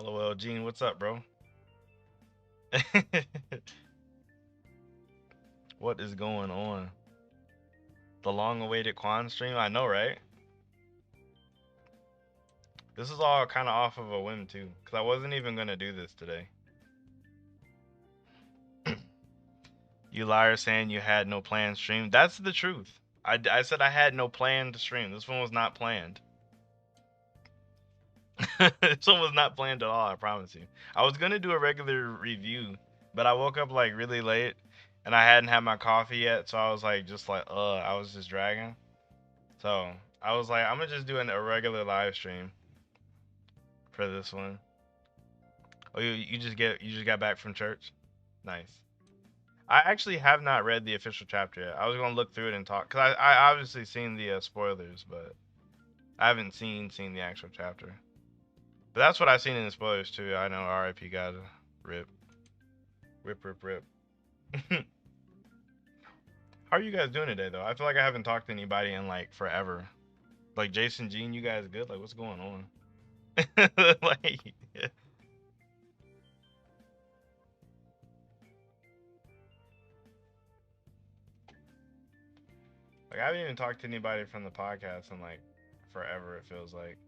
LOL, Gene, what's up, bro? What is going on? The long-awaited Quan stream? I know, right? This is all kind of off of a whim, too. Because I wasn't even going to do this today. You liar saying you had no planned stream. That's the truth. I said I had no plan to stream. This one was not planned. This one was not planned at all, I promise you. I was going to do a regular review, but I woke up like really late and I hadn't had my coffee yet, so I was like I was just dragging. So I was like, I'm gonna just do a regular live stream for this one. Oh, you just got back from church? Nice. I actually have not read the official chapter yet. I was gonna look through it and talk because I obviously seen the spoilers, but I haven't seen the actual chapter. But that's what I've seen in the spoilers too. I know R.I.P. Gaza. Rip. Rip, rip, rip. How are you guys doing today though? I feel like I haven't talked to anybody in like forever. Like Jason, Gene, you guys good? Like what's going on? Like I haven't even talked to anybody from the podcast in like forever, it feels like.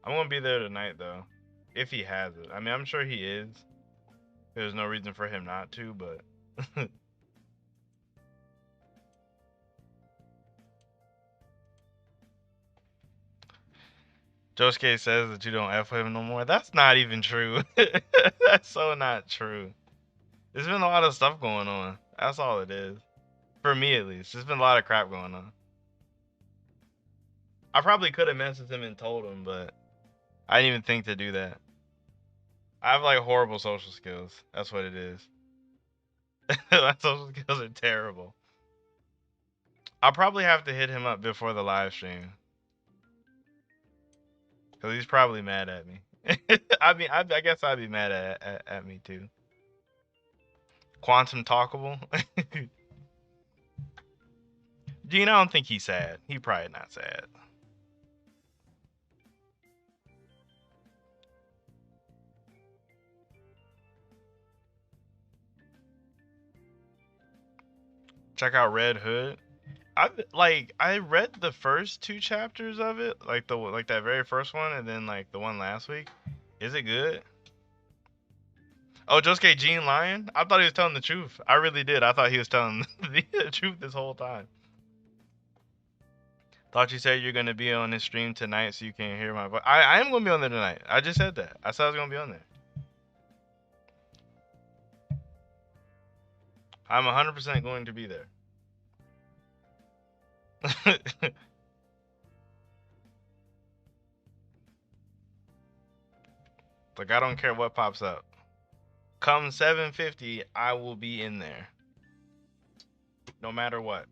I'm gonna be there tonight though. If he has it. I mean, I'm sure he is. There's no reason for him not to, but Josuke says that you don't F with him no more. That's not even true. That's so not true. There's been a lot of stuff going on. That's all it is. For me at least. There's been a lot of crap going on. I probably could have messaged him and told him, but I didn't even think to do that. I have like horrible social skills. That's what it is. My social skills are terrible. I'll probably have to hit him up before the live stream. Because he's probably mad at me. I mean, I guess I'd be mad at me too. Quantum Talkable? Gene, I don't think he's sad. He probably not sad. Check out Red Hood. I read the first two chapters of it, like that very first one, and then like the one last week. Is it good? Oh, Josuke Gene lying? I thought he was telling the truth. I really did. I thought he was telling the truth this whole time. Thought you said you're gonna be on this stream tonight so you can hear my voice. I am gonna be on there tonight. I just said that. I said I was gonna be on there. I'm 100% going to be there. Like I don't care what pops up. Come 7:50, I will be in there. No matter what.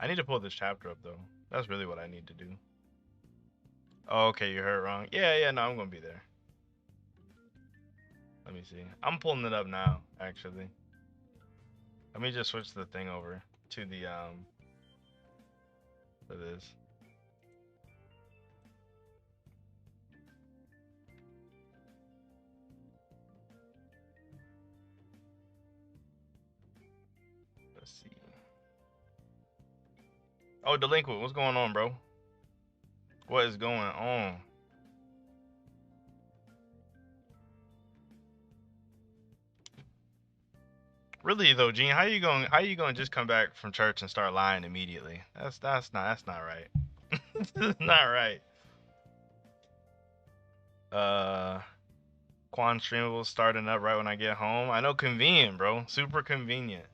I need to pull this chapter up though. That's really what I need to do. Oh, okay, you heard wrong. Yeah, no, I'm gonna be there. Let me see. I'm pulling it up now, actually. Let me just switch the thing over to the for this. Let's see. Oh, delinquent, what's going on, bro? What is going on? Really though, Gene, how you going? How you going to just come back from church and start lying immediately? That's not right. Not right. Quancredible starting up right when I get home. I know, convenient, bro. Super convenient.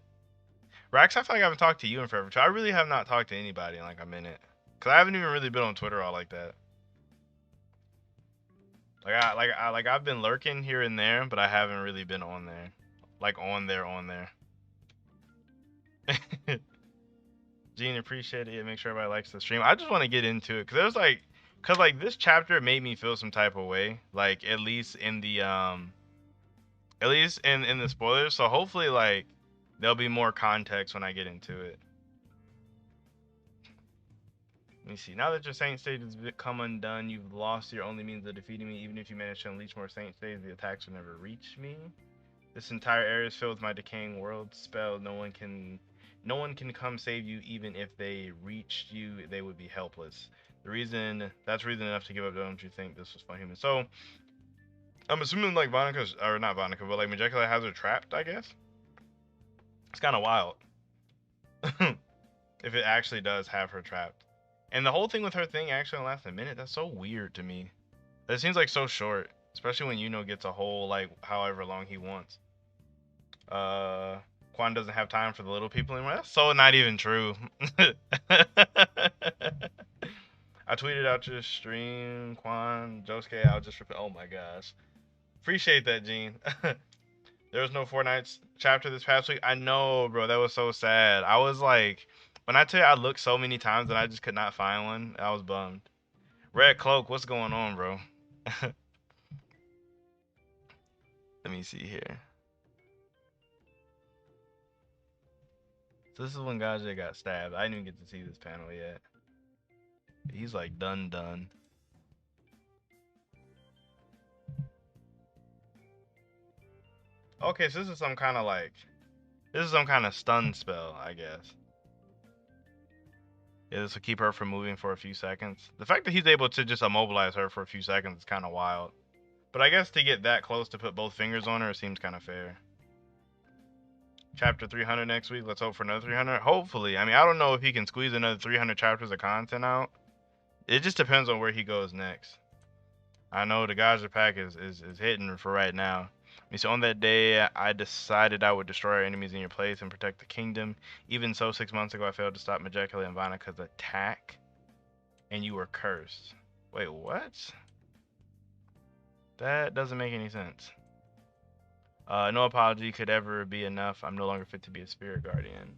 Rax, I feel like I haven't talked to you in forever. I really have not talked to anybody in like a minute. Cause I haven't even really been on Twitter all like that. I've been lurking here and there, but I haven't really been on there. Like on there. Gene, appreciate it. Make sure everybody likes the stream. I just want to get into it because there's like Cause like this chapter made me feel some type of way. Like at least in the spoilers. So hopefully like there'll be more context when I get into it. Let me see. Now that your Saint stage has become undone, you've lost your only means of defeating me. Even if you manage to unleash more Saint stages, the attacks will never reach me. This entire area is filled with my decaying world spell. No one can come save you. Even if they reached you, they would be helpless. That's reason enough to give up. Don't you think? This was fun, human. So I'm assuming like Vonika's, or not Vonika, but like Majecula has her trapped. I guess it's kind of wild if it actually does have her trapped. And the whole thing with her thing actually lasts a minute. That's so weird to me. It seems like so short, especially when Yuno gets a whole like however long he wants. Quan doesn't have time for the little people anymore. That's so not even true. I tweeted out your stream, Quan, Josuke. I'll just repeat. Oh my gosh, appreciate that, Gene. There was no Fortnite chapter this past week. I know, bro. That was so sad. I was like, when I tell you I looked so many times and I just could not find one, I was bummed. Red Cloak, what's going on, bro? Let me see here. So this is when Gaza got stabbed. I didn't even get to see this panel yet. He's like done. Okay, so this is some kind of stun spell, I guess. Yeah, this will keep her from moving for a few seconds. The fact that he's able to just immobilize her for a few seconds is kind of wild. But I guess to get that close to put both fingers on her seems kind of fair. Chapter 300 next week. Let's hope for another 300. Hopefully. I mean, I don't know if he can squeeze another 300 chapters of content out. It just depends on where he goes next. I know the Gaza pack is hitting for right now. I mean, so on that day, I decided I would destroy our enemies in your place and protect the kingdom. Even so, 6 months ago, I failed to stop Majecula and Vonika's attack, and you were cursed. Wait, what? That doesn't make any sense. No apology could ever be enough. I'm no longer fit to be a spirit guardian.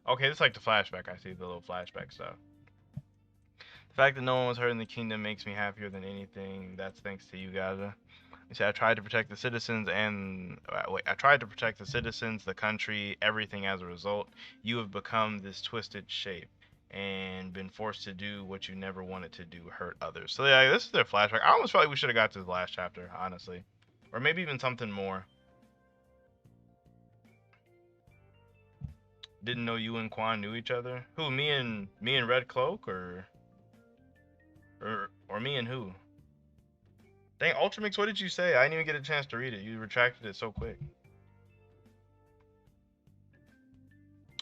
Okay, this is like the flashback. I see the little flashback stuff. The fact that no one was hurt in the kingdom makes me happier than anything. That's thanks to you, Gaza. You see, I tried to protect the citizens the country, everything as a result. You have become this twisted shape and been forced to do what you never wanted to do, hurt others. So yeah, this is their flashback. I almost felt like we should have got to the last chapter, honestly. Or maybe even something more. Didn't know you and Quan knew each other? Who, me and Red Cloak, or me and who? Dang, Ultramix, what did you say? I didn't even get a chance to read it. You retracted it so quick.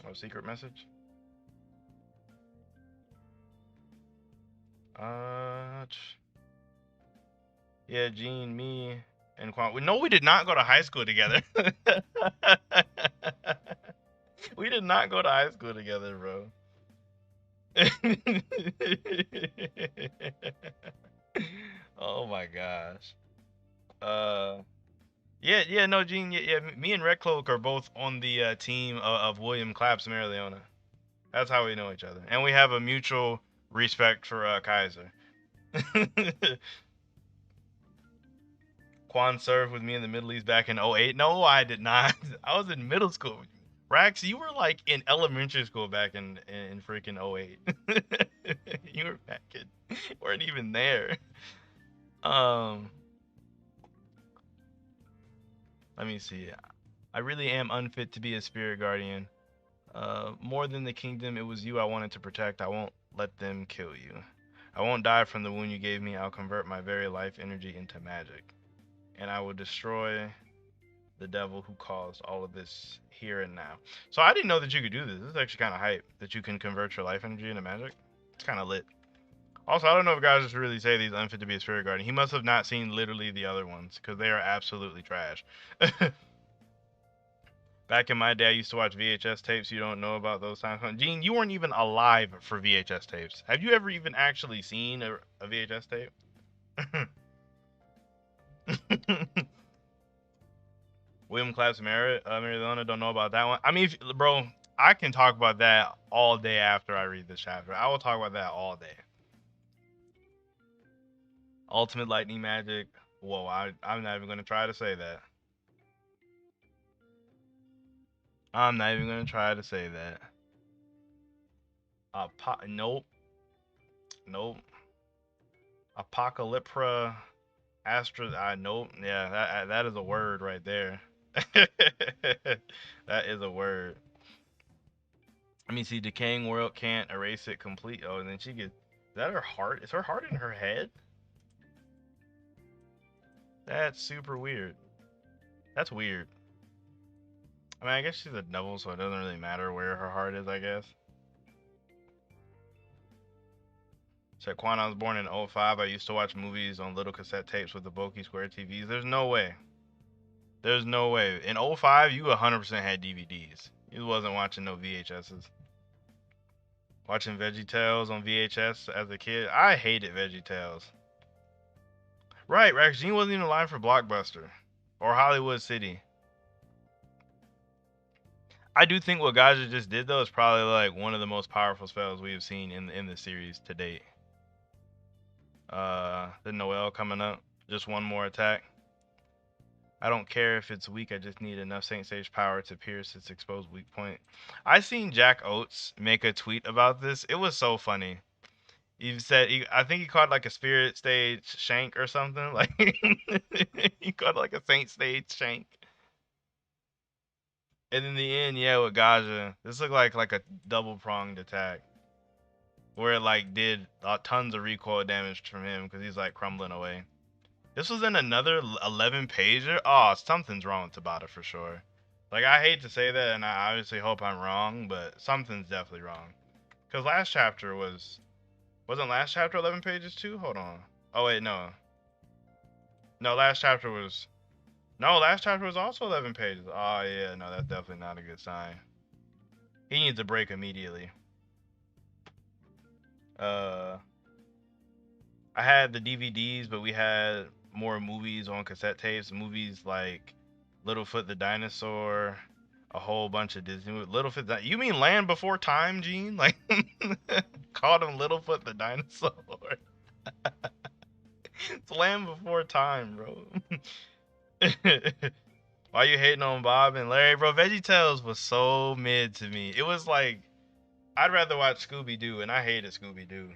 Oh, secret message? Yeah, Gene, me, and Quan. No, we did not go to high school together. We did not go to high school together, bro. Oh my gosh. Yeah, no, Gene, yeah, me and Red Cloak are both on the team of William Claps and Mary Leona. That's how we know each other. And we have a mutual respect for Kaiser. Quan served with me in the Middle East back in 08. No, I did not. I was in middle school. Rax, you were like in elementary school back in freaking 08. You were back in, weren't even there. Let me see. I really am unfit to be a spirit guardian. More than the kingdom, it was you I wanted to protect. I won't let them kill you. I won't die from the wound you gave me. I'll convert my very life energy into magic. And I will destroy the devil who caused all of this here and now. So I didn't know that you could do this. This is actually kind of hype, that you can convert your life energy into magic. It's kind of lit. Also, I don't know if guys just really say these unfit to be a spirit guardian. He must have not seen literally the other ones, because they are absolutely trash. Back in my day, I used to watch VHS tapes. You don't know about those times. Gene, you weren't even alive for VHS tapes. Have you ever even actually seen a VHS tape? William Claps Mary Leona, don't know about that one. I mean, bro, I can talk about that all day after I read this chapter. I will talk about that all day. Ultimate lightning magic. Whoa, I'm not even gonna try to say that. I'm not even gonna try to say that. Nope, nope. Apocalypra Astra. Nope. Yeah, that is a word right there. That is a word. Let me see. Decaying world can't erase it complete. Oh, and then she gets. Is that her heart? Is her heart in her head? That's super weird. That's weird. I mean, I guess she's a devil, so it doesn't really matter where her heart is, I guess. Said Quan, I was born in '05. I used to watch movies on little cassette tapes with the bulky square TVs. There's no way. There's no way. In '05, you 100% had DVDs. You wasn't watching no VHSs. Watching VeggieTales on VHS as a kid. I hated VeggieTales. Right, Gene wasn't even alive for Blockbuster or Hollywood City. I do think what Gaza just did though is probably like one of the most powerful spells we have seen in the series to date. The Noel coming up, just one more attack. I don't care if it's weak. I just need enough Saint Sage power to pierce its exposed weak point. I seen Jack Oates make a tweet about this. It was so funny. He said, I think he called like a spirit stage shank or something. Like he called like a saint stage shank. And in the end, yeah, with Gaja, this looked like a double pronged attack, where it like did tons of recoil damage from him because he's like crumbling away. This was in another 11 pager. Oh, something's wrong with Tabata for sure. Like I hate to say that, and I obviously hope I'm wrong, but something's definitely wrong. Cause last chapter wasn't last chapter 11 pages too? Hold on. Oh wait, no. No, last chapter was also 11 pages. Oh yeah, no, that's definitely not a good sign. He needs a break immediately. I had the DVDs, but we had more movies on cassette tapes. Movies like Littlefoot the Dinosaur, a whole bunch of Disney movies. Littlefoot, you mean Land Before Time, Gene? Like, called him Littlefoot the Dinosaur. It's Land Before Time, bro. Why you hating on Bob and Larry, bro? VeggieTales was so mid to me. It was like, I'd rather watch Scooby-Doo, and I hated Scooby-Doo.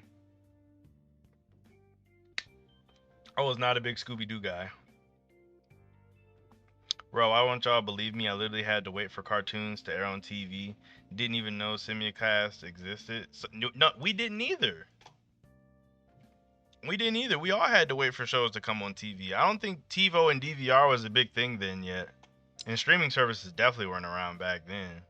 I was not a big Scooby-Doo guy. Bro, I want y'all to believe me. I literally had to wait for cartoons to air on TV. Didn't even know simulcast existed. So, no, we didn't either. We didn't either. We all had to wait for shows to come on TV. I don't think TiVo and DVR was a big thing then yet. And streaming services definitely weren't around back then.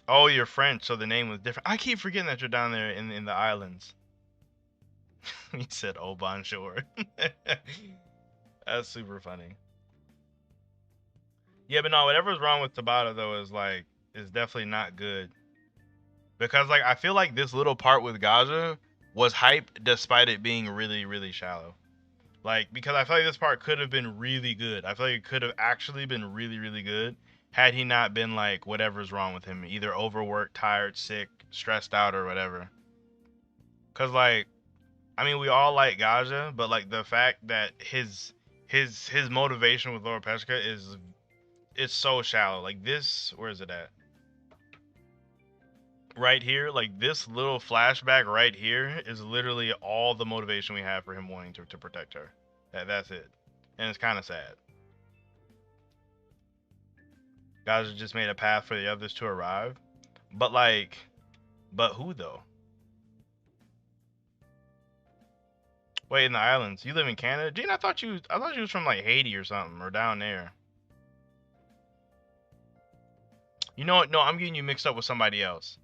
Oh, you're French, so the name was different. I keep forgetting that you're down there in the islands. He said, "Oh, bonjour." That's super funny. Yeah, but no, whatever's wrong with Tabata though is definitely not good. Because like I feel like this little part with Gaza was hype despite it being really, really shallow. Like because I feel like this part could have been really good. I feel like it could have actually been really, really good had he not been like whatever's wrong with him, either overworked, tired, sick, stressed out, or whatever. Cause like I mean we all like Gaja, but like the fact that his motivation with Lord Pesca is it's so shallow. Like this, where is it at? Right here, like this little flashback right here is literally all the motivation we have for him wanting to protect her. That's it. And it's kind of sad. Guys just made a path for the others to arrive. But like, but who though? Wait, in the islands. You live in Canada? Gene, I thought you was from like Haiti or something, or down there. You know what? No, I'm getting you mixed up with somebody else.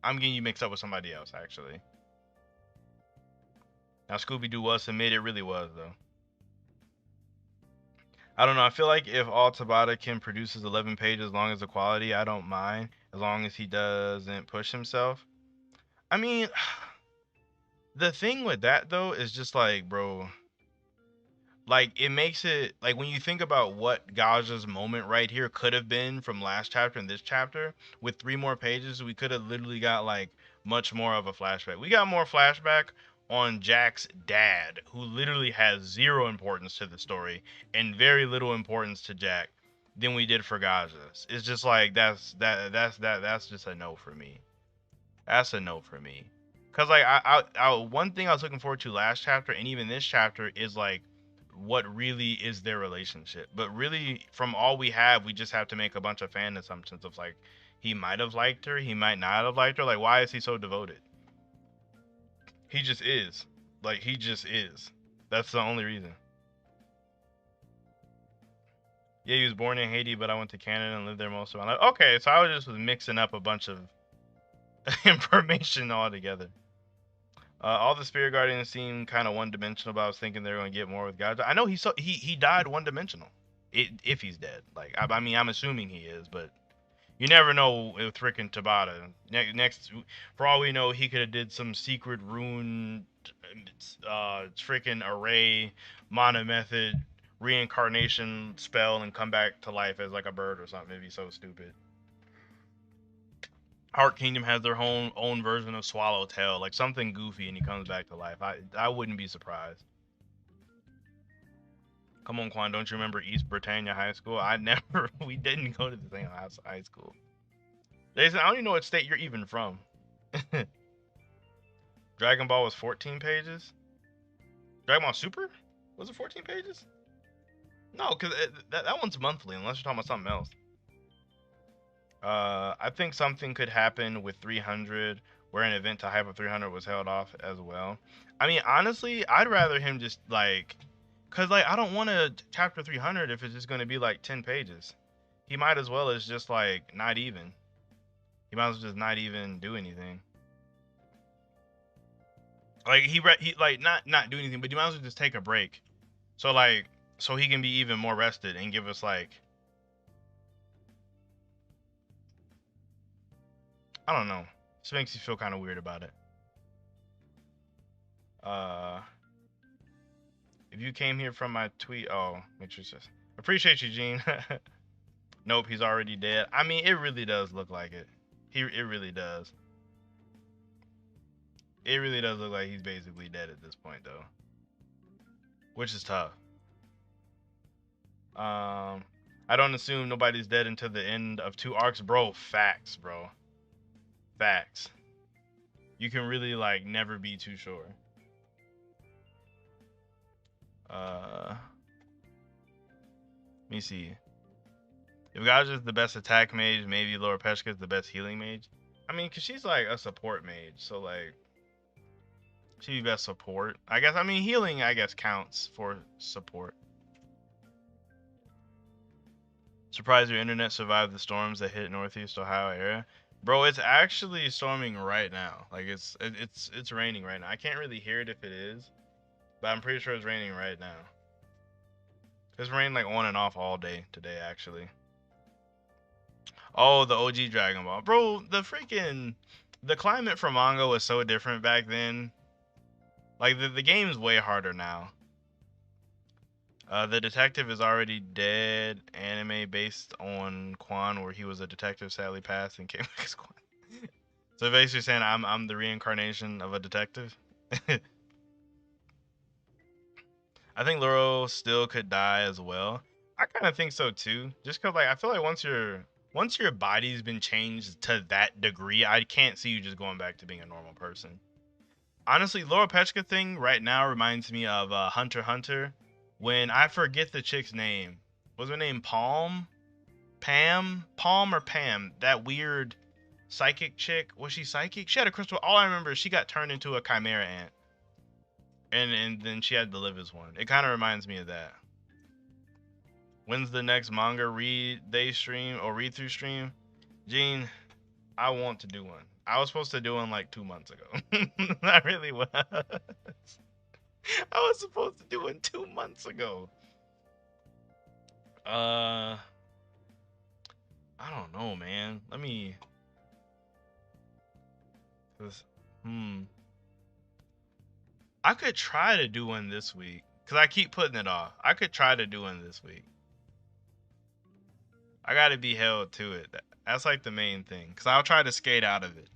Actually. Now Scooby-Doo was submitted, it really was though. I don't know. I feel like if all Tabata can produce is 11 pages as long as the quality, I don't mind as long as he doesn't push himself. I mean, the thing with that though is just like, bro, like it makes it like when you think about what Gaja's moment right here could have been from last chapter and this chapter with 3 more pages, we could have literally got like much more of a flashback. We got more flashback on Jack's dad, who literally has zero importance to the story and very little importance to Jack than we did for Gaza's. It's just like that's just a no for me. That's a no for me. Cause like one thing I was looking forward to last chapter and even this chapter is like what really is their relationship. But really, from all we have, we just have to make a bunch of fan assumptions of like he might have liked her, he might not have liked her. Like, why is he so devoted? He just is. Like, he just is. That's the only reason. Yeah, he was born in Haiti, but I went to Canada and lived there most of my life. Okay, so I was just mixing up a bunch of information all together. All the spirit guardians seem kind of one-dimensional, but I was thinking they're going to get more with God. I know he died one-dimensional. If he's dead, like I mean, I'm assuming he is, but you never know with freaking Tabata. Next, for all we know, he could have did some secret rune, freaking array, mana method, reincarnation spell and come back to life as like a bird or something. It'd be so stupid. Heart Kingdom has their own version of Swallowtail, like something goofy, and he comes back to life. I wouldn't be surprised. Come on, Quan, don't you remember East Britannia High School? We didn't go to the same high school. They said, I don't even know what state you're even from. Dragon Ball was 14 pages? Dragon Ball Super? Was it 14 pages? No, because that one's monthly, unless you're talking about something else. I think something could happen with 300 where an event to hype of 300 was held off as well. I mean, honestly, I'd rather him just like, cause like I don't want a chapter 300 if it's just gonna be like 10 pages. He might as well as just like not even. He might as well just not even do anything. Like he like not do anything, but he might as well just take a break. So like so he can be even more rested and give us like, I don't know. This makes you feel kind of weird about it. If you came here from my tweet, oh, make sure just appreciate you, Gene. Nope, he's already dead. I mean, it really does look like it. It really does. It really does look like he's basically dead at this point, though, which is tough. I don't assume nobody's dead until the end of 2 arcs, bro. Facts, bro. Facts. You can really like never be too sure. Let me see. If Gaja's the best attack mage, maybe Laura Peshka's the best healing mage. I mean, cause she's like a support mage, so like she'd be best support. I guess. I mean, healing I guess counts for support. Surprised your internet survived the storms that hit Northeast Ohio area. Bro, it's actually storming right now. Like it's raining right now. I can't really hear it if it is, but I'm pretty sure it's raining right now. It's rained like on and off all day today, actually. Oh, the OG Dragon Ball. Bro, the climate for manga was so different back then. Like the game's way harder now. The detective is already dead. Anime based on Quan, where he was a detective, sadly passed and came back as Quan. So basically saying I'm the reincarnation of a detective. I think Loro still could die as well. I kind of think so too. Just cause like I feel like once your body's been changed to that degree, I can't see you just going back to being a normal person. Honestly, Laura Pechka thing right now reminds me of Hunter x Hunter. When I forget the chick's name. Was her name Palm? Pam? Palm or Pam? That weird psychic chick. Was she psychic? She had a crystal. All I remember is she got turned into a chimera ant. And then she had to live as one. It kind of reminds me of that. When's the next manga read through stream? Gene, I want to do one. I was supposed to do one like 2 months ago. I really was. I was supposed to do it 2 months ago. I don't know, man. Let me. I could try to do one this week because I keep putting it off. I could try to do one this week. I gotta be held to it. That's like the main thing because I'll try to skate out of it.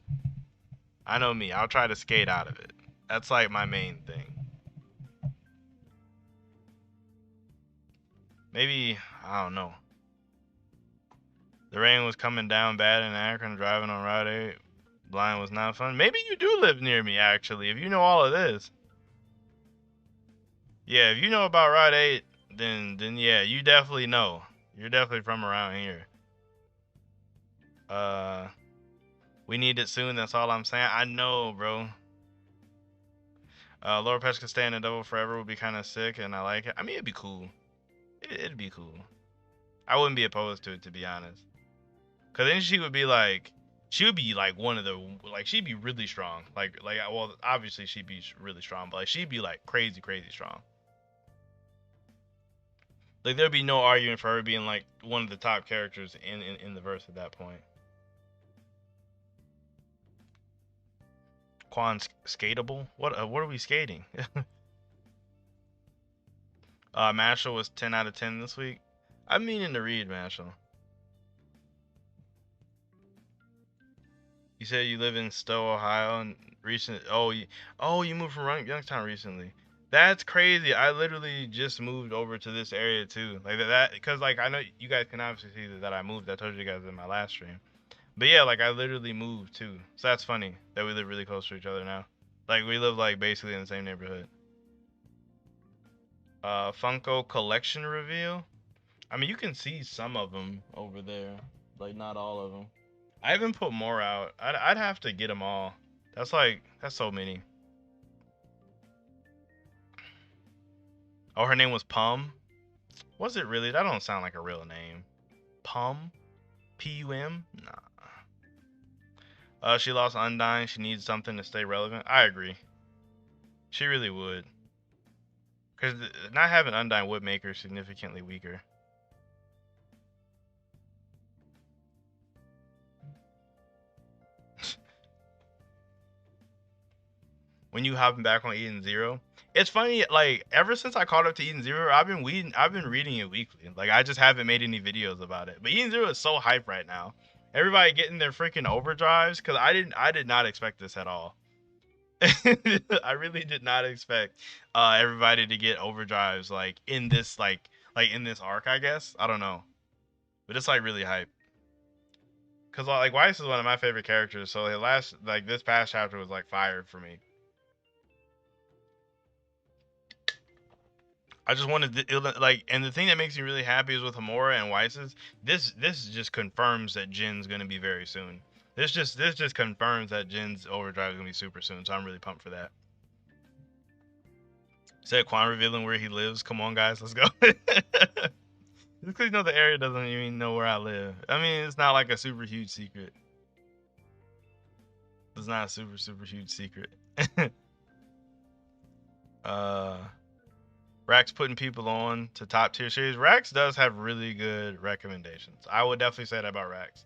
I know me. I'll try to skate out of it. That's like my main thing. Maybe, I don't know. The rain was coming down bad in Akron, driving on Route 8. Blind was not fun. Maybe you do live near me, actually, if you know all of this. Yeah, if you know about Route 8, then yeah, you definitely know. You're definitely from around here. We need it soon, that's all I'm saying. I know, bro. Laura Pesca staying in Double Forever would be kind of sick, and I like it. I mean, it'd be cool. It'd be cool. I wouldn't be opposed to it, to be honest. Cause then she would be like one of the, like, she'd be really strong. Like, well, obviously she'd be really strong, but like she'd be like crazy strong. Like, there'd be no argument for her being like one of the top characters in the verse at that point. Quancredible? What are we skating? Mashal was 10 out of 10 this week. I'm meaning to read Mashal. You said you live in Stowe, Ohio, and you moved from Youngstown recently. That's crazy. I literally just moved over to this area too. Like that, because like I know you guys can obviously see that I moved. I told you guys in my last stream. But yeah, like I literally moved too. So that's funny that we live really close to each other now. Like we live like basically in the same neighborhood. Funko collection reveal. I mean, you can see some of them over there, like not all of them. I haven't put more out. I'd have to get them all. That's so many. Oh, her name was Pum. Was it really? That don't sound like a real name. Pum? Pum? Nah. She lost Undying. She needs something to stay relevant. I agree. She really would. Because not having Undying would make her significantly weaker. When you hopping back on Eden Zero, it's funny. Like ever since I caught up to Eden Zero, I've been reading it weekly. Like I just haven't made any videos about it. But Eden Zero is so hype right now. Everybody getting their freaking overdrives because I did not expect this at all. I really did not expect everybody to get overdrives like in this in this arc. I guess I don't know, but it's like really hype. Cause like Weiss is one of my favorite characters, so this past chapter was like fire for me. I just wanted to, and the thing that makes me really happy is with Hamura and Weiss's. This just confirms that Jin's gonna be very soon. This just confirms that Jin's overdrive is gonna be super soon. So I'm really pumped for that. Said Quan revealing where he lives. Come on, guys, let's go. Just because you know the area doesn't even know where I live. I mean, it's not like a super huge secret. It's not a super huge secret. Rax putting people on to top tier series. Rax does have really good recommendations. I would definitely say that about Rax.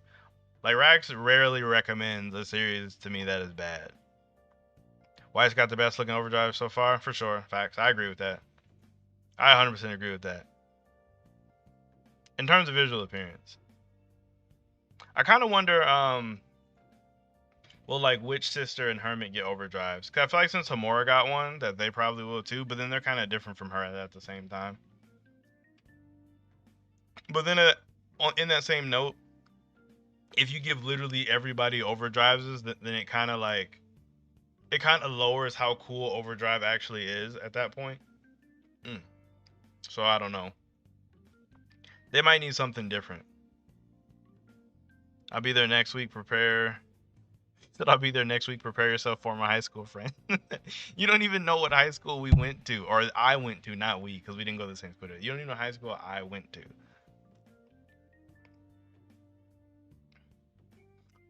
Like Rax rarely recommends a series to me that is bad. White's got the best looking overdrive so far, for sure. Facts. I agree with that. I 100% agree with that. In terms of visual appearance, I kind of wonder, will like which sister and Hermit get overdrives? Cause I feel like since Hamura got one, that they probably will too. But then they're kind of different from her at the same time. But then, in that same note, if you give literally everybody overdrives, then it kind of lowers how cool overdrive actually is at that point. So I don't know. They might need something different. I'll be there next week. I'll be there next week. Prepare yourself for my high school friend. You don't even know what high school we went to, or I went to, not we, because we didn't go to the same school. You don't even know high school I went to.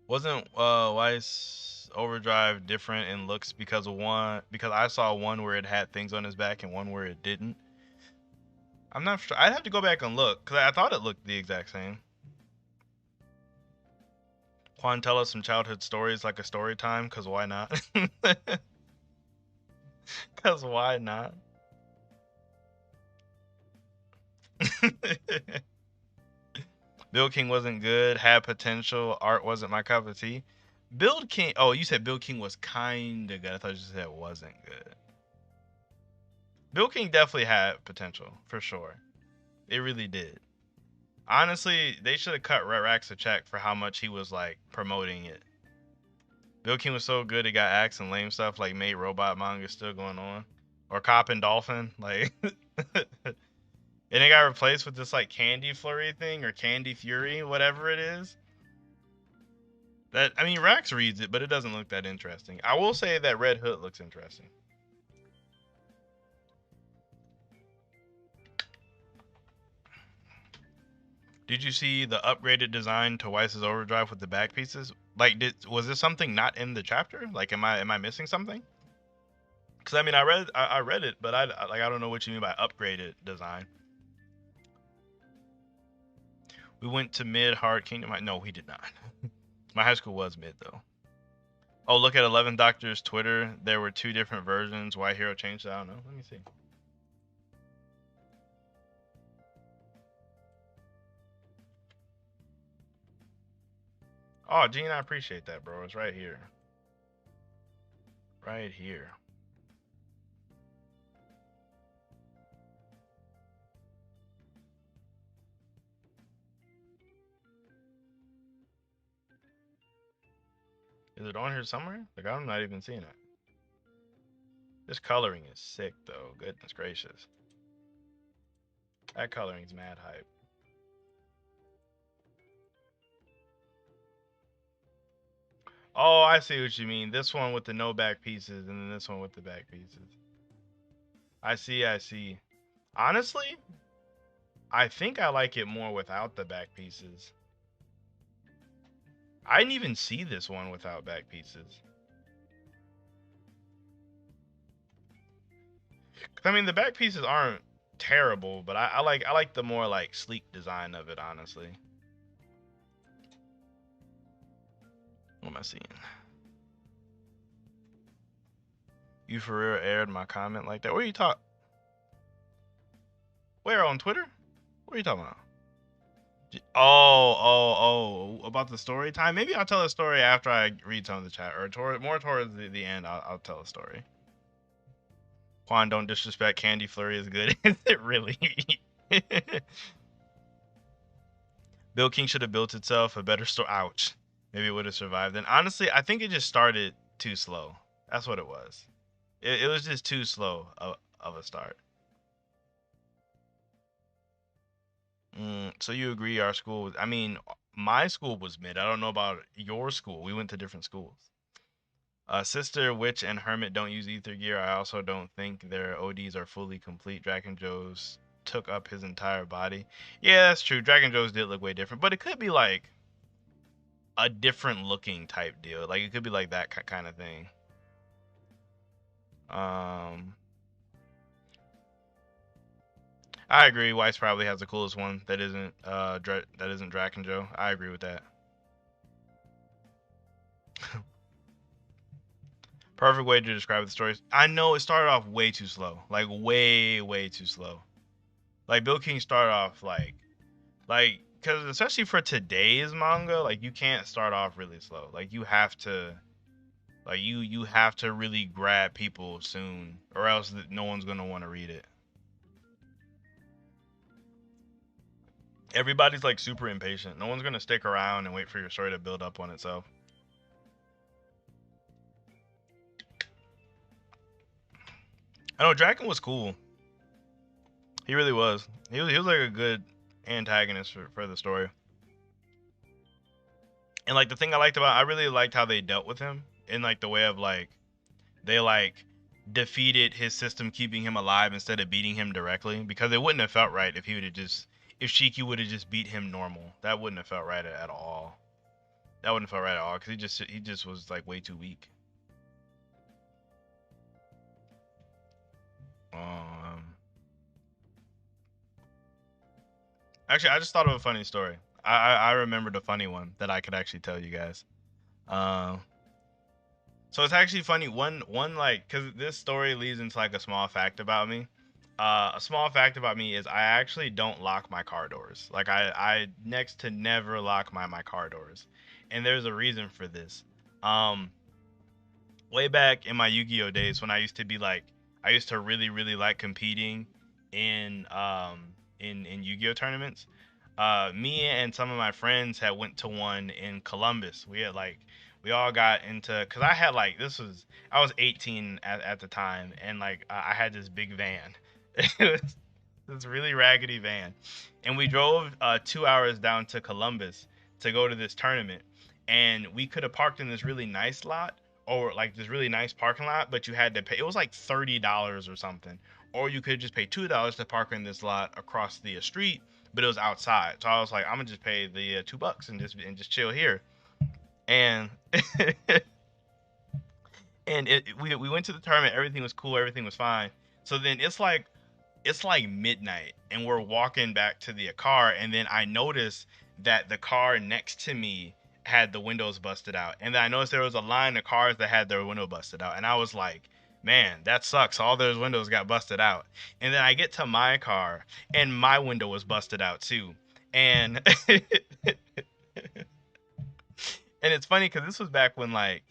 Wasn't Weiss overdrive different in looks because I saw one where it had things on his back and one where it didn't? I'm not sure. I'd have to go back and look because I thought it looked the exact same. Quan, tell us some childhood stories like a story time, because why not? Because why not? Bill King wasn't good, had potential, art wasn't my cup of tea. Build King. Oh, you said Build King was kinda good. I thought you said it wasn't good. Build King definitely had potential for sure. It really did. Honestly, they should have cut Red Rax a check for how much he was like promoting it. Build King was so good it got axed and lame stuff like Made Robot manga still going on, or Cop and Dolphin like. And it got replaced with this like Candy Flurry thing or Candy Fury, whatever it is. That I mean, Rax reads it, but it doesn't look that interesting. I will say that Red Hood looks interesting. Did you see the upgraded design to Weiss's Overdrive with the back pieces? Like, was this something not in the chapter? Like, am I missing something? Because I mean, I read it, but I don't know what you mean by upgraded design. We went to mid hard kingdom. No, we did not. My high school was mid though. Oh, look at 11th Doctor's Twitter. There were 2 different versions. Why Hero changed it? I don't know. Let me see. Oh, Gene, I appreciate that, bro. It's right here. Right here. Is it on here somewhere? Like, I'm not even seeing it. This coloring is sick, though. Goodness gracious. That coloring's mad hype. Oh, I see what you mean. This one with the no back pieces, and then this one with the back pieces. I see. Honestly, I think I like it more without the back pieces. I didn't even see this one without back pieces. I mean, the back pieces aren't terrible, but I like the more like sleek design of it, honestly. What am I seeing? You for real aired my comment like that? Where you talk? Where, on Twitter? What are you talking about? Oh, about the story time? Maybe I'll tell a story after I read some of the chat, or more towards the end. I'll tell a story. Quan, don't disrespect. Candy Flurry is good. Is it really? Bill King should have built itself a better story. Ouch. Maybe it would have survived. And honestly, I think it just started too slow. That's what it was. It was just too slow of a start. So you agree our school was, I mean, my school was mid. I don't know about your school. We went to different schools. Sister, Witch, and Hermit don't use ether gear. I also don't think their ODs are fully complete. Dragon Joe's took up his entire body. Yeah, that's true. Dragon Joe's did look way different, but it could be like a different looking type deal. Like it could be like that kind of thing. I agree. Weiss probably has the coolest one that isn't Draken Joe. I agree with that. Perfect way to describe the story. I know it started off way too slow. Like way too slow. Like Bill King started off like because especially for today's manga, like you can't start off really slow. Like you have to you have to really grab people soon, or else no one's gonna want to read it. Everybody's like super impatient. No one's gonna stick around and wait for your story to build up on itself. I know Draken was cool. He really was. He was like a good antagonist for the story. And like the thing I really liked how they dealt with him in like the way of like they like defeated his system keeping him alive instead of beating him directly, because it wouldn't have felt right if he would have just if Shiki would have just beat him normal. That wouldn't have felt right at all. That wouldn't have felt right at all because he just was like way too weak. Actually, I just thought of a funny story. I remembered a funny one that I could actually tell you guys. So it's actually funny. One like, because this story leads into like a small fact about me. A small fact about me is I actually don't lock my car doors. Like I next to never lock my car doors, and there's a reason for this. Um, way back in my Yu-Gi-Oh days when I used to be like, I used to really like competing in in Yu-Gi-Oh tournaments. Me and some of my friends had went to one in Columbus. We had like we all got into because I had like this was I was 18 at the time, and like I had this big van. It was this really raggedy van, and we drove 2 hours down to Columbus to go to this tournament, and we could have parked in this really nice lot or like this really nice parking lot, but you had to pay. It was like $30 or something, or you could just pay $2 to park in this lot across the street, but it was outside. So I was like, I'm gonna just pay the $2 and just chill here. And we went to the tournament. Everything was cool. Everything was fine. So then it's like midnight, and we're walking back to the car, and then I noticed that the car next to me had the windows busted out, and then I noticed there was a line of cars that had their window busted out, and I was like, man, that sucks, all those windows got busted out. And then I get to my car, and my window was busted out too. And and it's funny because this was back when I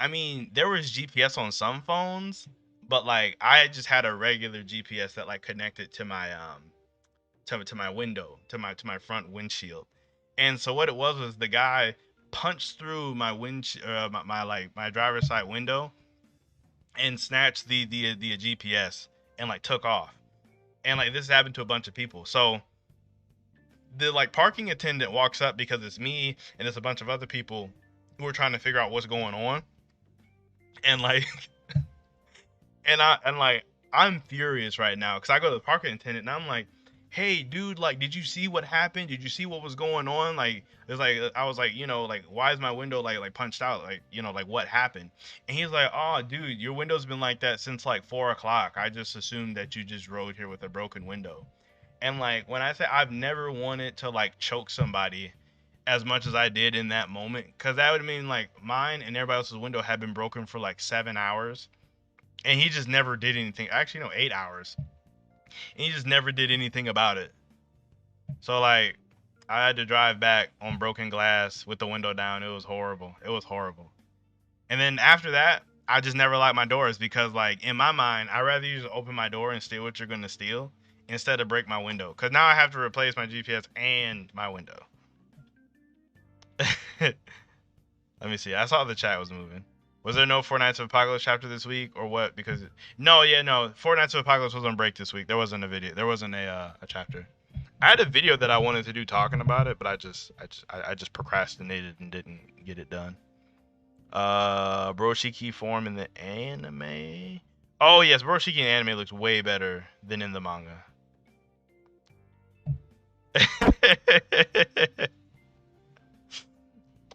mean there was GPS on some phones, but like I just had a regular GPS that like connected to my to my window, to my front windshield. And so what it was the guy punched through my my driver's side window and snatched the GPS and like took off. And like this happened to a bunch of people. So the like parking attendant walks up because it's me and it's a bunch of other people who are trying to figure out what's going on. And like I'm furious right now because I go to the parking attendant and I'm like, hey dude, like did you see what happened? Did you see what was going on? Like it's like I was like, like why is my window like punched out? Like, like what happened? And he's like, oh dude, your window's been like that since like 4 o'clock. I just assumed that you just rode here with a broken window. And like when I say I've never wanted to like choke somebody as much as I did in that moment, because that would mean like mine and everybody else's window had been broken for like 7 hours, and he just never did anything. Actually, no, 8 hours, and he just never did anything about it. So like, I had to drive back on broken glass with the window down. It was horrible. It was horrible. And then after that, I just never locked my doors because like in my mind, I'd rather you just open my door and steal what you're gonna steal instead of break my window. Cause now I have to replace my GPS and my window. Let me see. I saw the chat was moving. Was there no Four Nights of Apocalypse chapter this week or what? Because no. Four Nights of Apocalypse was on break this week. There wasn't a video. There wasn't a chapter. I had a video that I wanted to do talking about it, but I just procrastinated and didn't get it done. Broshiki form in the anime. Oh yes, Broshiki in anime looks way better than in the manga.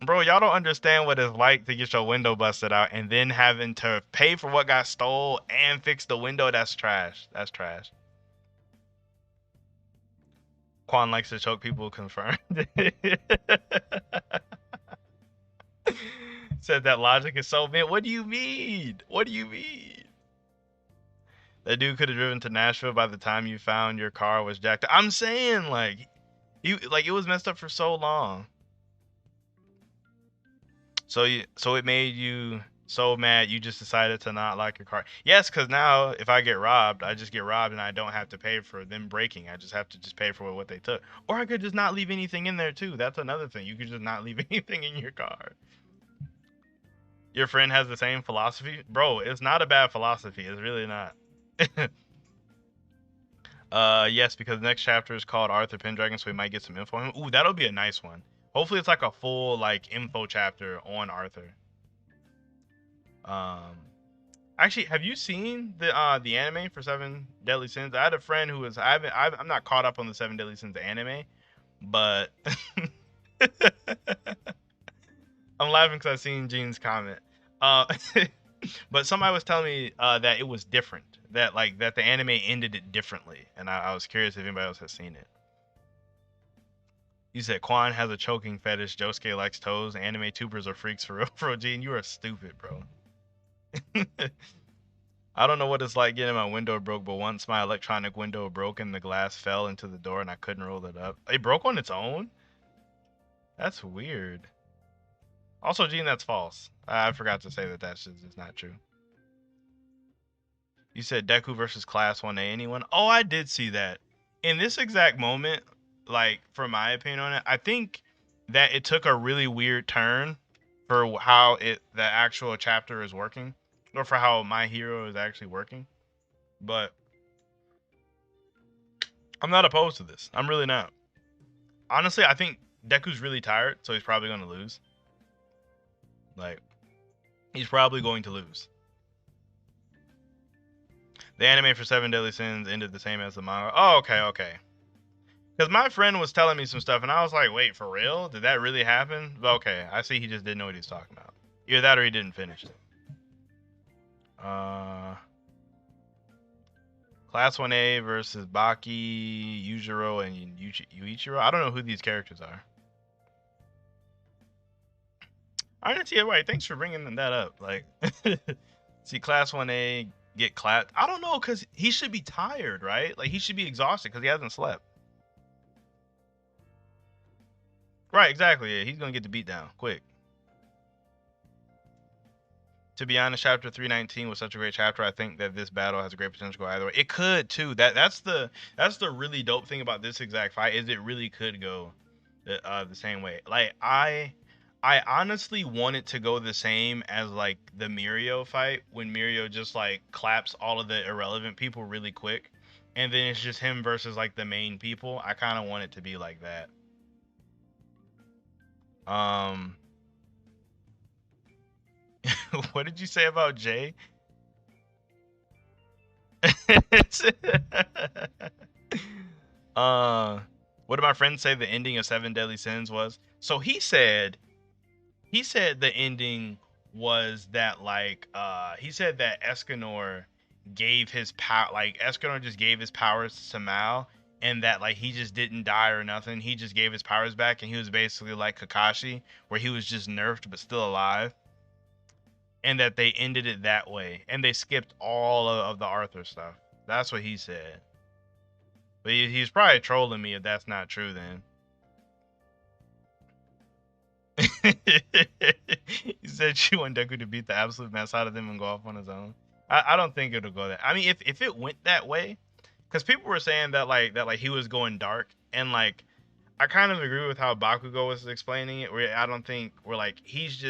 Bro, y'all don't understand what it's like to get your window busted out and then having to pay for what got stole and fix the window. That's trash. That's trash. Quan likes to choke people, confirmed. Said that logic is so mid. What do you mean? What do you mean? That dude could have driven to Nashville by the time you found your car was jacked up. I'm saying like it was messed up for so long. So it made you so mad you just decided to not lock your car. Yes, because now if I get robbed, I just get robbed and I don't have to pay for them breaking. I just have to just pay for what they took. Or I could just not leave anything in there too. That's another thing. You could just not leave anything in your car. Your friend has the same philosophy? Bro, it's not a bad philosophy. It's really not. Yes, because the next chapter is called Arthur Pendragon, so we might get some info on him. Ooh, that'll be a nice one. Hopefully it's like a full like info chapter on Arthur. Actually, have you seen the anime for Seven Deadly Sins? I had a friend who was I'm not caught up on the Seven Deadly Sins anime, but I'm laughing because I've seen Gene's comment. But somebody was telling me that it was different, that the anime ended it differently, and I was curious if anybody else has seen it. You said Quan has a choking fetish. Josuke likes toes. Anime tubers are freaks for real. Bro, Gene, you are stupid, bro. I don't know what it's like getting my window broke, but once my electronic window broke and the glass fell into the door and I couldn't roll it up. It broke on its own? That's weird. Also, Gene, that's false. I forgot to say that that's just not true. You said Deku versus Class 1A. Anyone? Oh, I did see that. In this exact moment, like, for my opinion on it, I think that it took a really weird turn for how the actual chapter is working, or for how My Hero is actually working. But I'm not opposed to this. I'm really not. Honestly, I think Deku's really tired, so he's probably going to lose. Like, he's probably going to lose. The anime for Seven Deadly Sins ended the same as the manga. Oh, okay. Because my friend was telling me some stuff, and I was like, wait, for real? Did that really happen? Okay, I see he just didn't know what he was talking about. Either that or he didn't finish it. Class 1A versus Baki, Yujiro, and Yuichiro. I don't know who these characters are. I didn't see it right. Thanks for bringing that up. Like, see, Class 1A get clapped. I don't know, because he should be tired, right? Like, he should be exhausted because he hasn't slept. Right, exactly. Yeah, he's going to get the beat down quick. To be honest, chapter 319 was such a great chapter. I think that this battle has a great potential to go either way. It could too. That's the really dope thing about this exact fight, is it really could go the same way. Like, I honestly want it to go the same as like the Mirio fight, when Mirio just like claps all of the irrelevant people really quick, and then it's just him versus like the main people. I kind of want it to be like that. What did you say about Jay? What did my friend say the ending of Seven Deadly Sins was? So he said the ending was that, like, he said that Escanor gave his power, like Escanor just gave his powers to Mal, and that like he just didn't die or nothing. He just gave his powers back, and he was basically like Kakashi, where he was just nerfed but still alive, and that they ended it that way, and they skipped all of the Arthur stuff. That's what he said. But he's probably trolling me if that's not true then. He said she want Deku to beat the absolute mess out of them and go off on his own. I don't think it'll go that. I mean, if it went that way, because people were saying that like he was going dark, and like I kind of agree with how Bakugo was explaining it. Where I don't think we're like he's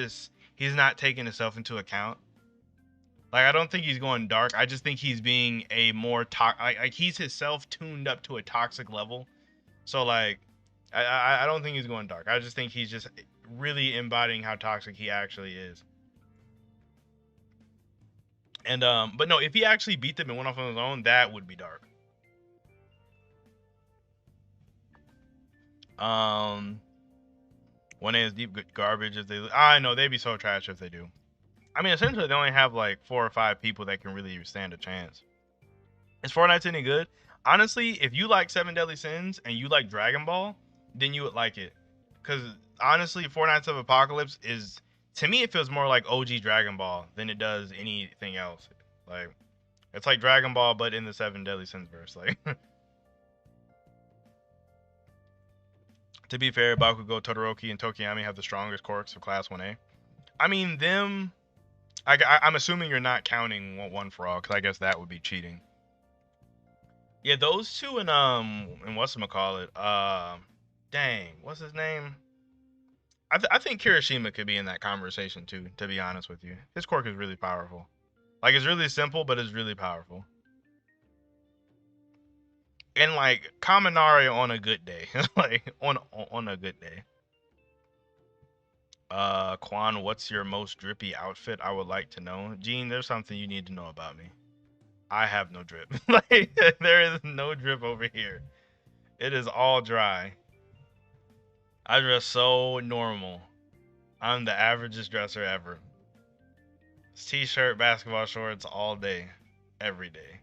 not taking himself into account. Like, I don't think he's going dark. I just think he's being a more like he's himself tuned up to a toxic level. So like, I don't think he's going dark. I just think he's just really embodying how toxic he actually is. And but no, if he actually beat them and went off on his own, that would be dark. 1A is deep garbage if they. I know they'd be so trash if they do. I mean, essentially, they only have like 4 or 5 people that can really stand a chance. Is Fortnite any good? Honestly, if you like Seven Deadly Sins and you like Dragon Ball, then you would like it. Because honestly, Fortnite of Apocalypse is, to me, it feels more like OG Dragon Ball than it does anything else. Like, it's like Dragon Ball, but in the Seven Deadly Sins verse. Like, to be fair, Bakugo, Todoroki, and Tokiyami have the strongest quirks of Class 1A. I mean, them. I'm assuming you're not counting One For All, because I guess that would be cheating. Yeah, those two and whatchamacallit, dang, what's his name? I think Kirishima could be in that conversation too, to be honest with you. His quirk is really powerful. Like, it's really simple, but it's really powerful. And like Kaminari on a good day. Like on a good day. Quan, what's your most drippy outfit? I would like to know. Gene, there's something you need to know about me. I have no drip. Like, there is no drip over here. It is all dry. I dress so normal. I'm the averagest dresser ever. It's t-shirt, basketball shorts all day, every day.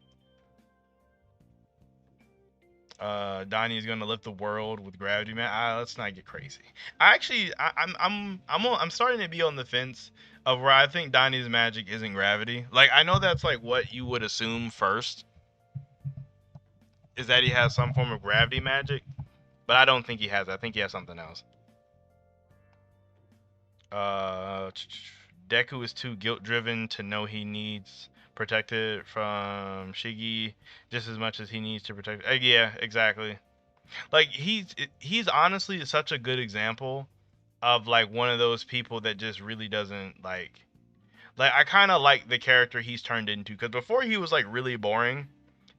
Donnie's gonna lift the world with gravity, man. Let's not get crazy. I'm starting to be on the fence of where I think Donnie's magic isn't gravity. Like, I know that's like what you would assume first, is that he has some form of gravity magic, but I don't think he has. I think he has something else. Uh, Deku is too guilt-driven to know he needs protected from Shiggy just as much as he needs to protect. Yeah, exactly. Like he's honestly such a good example of like one of those people that just really doesn't like I kind of like the character he's turned into because before he was like really boring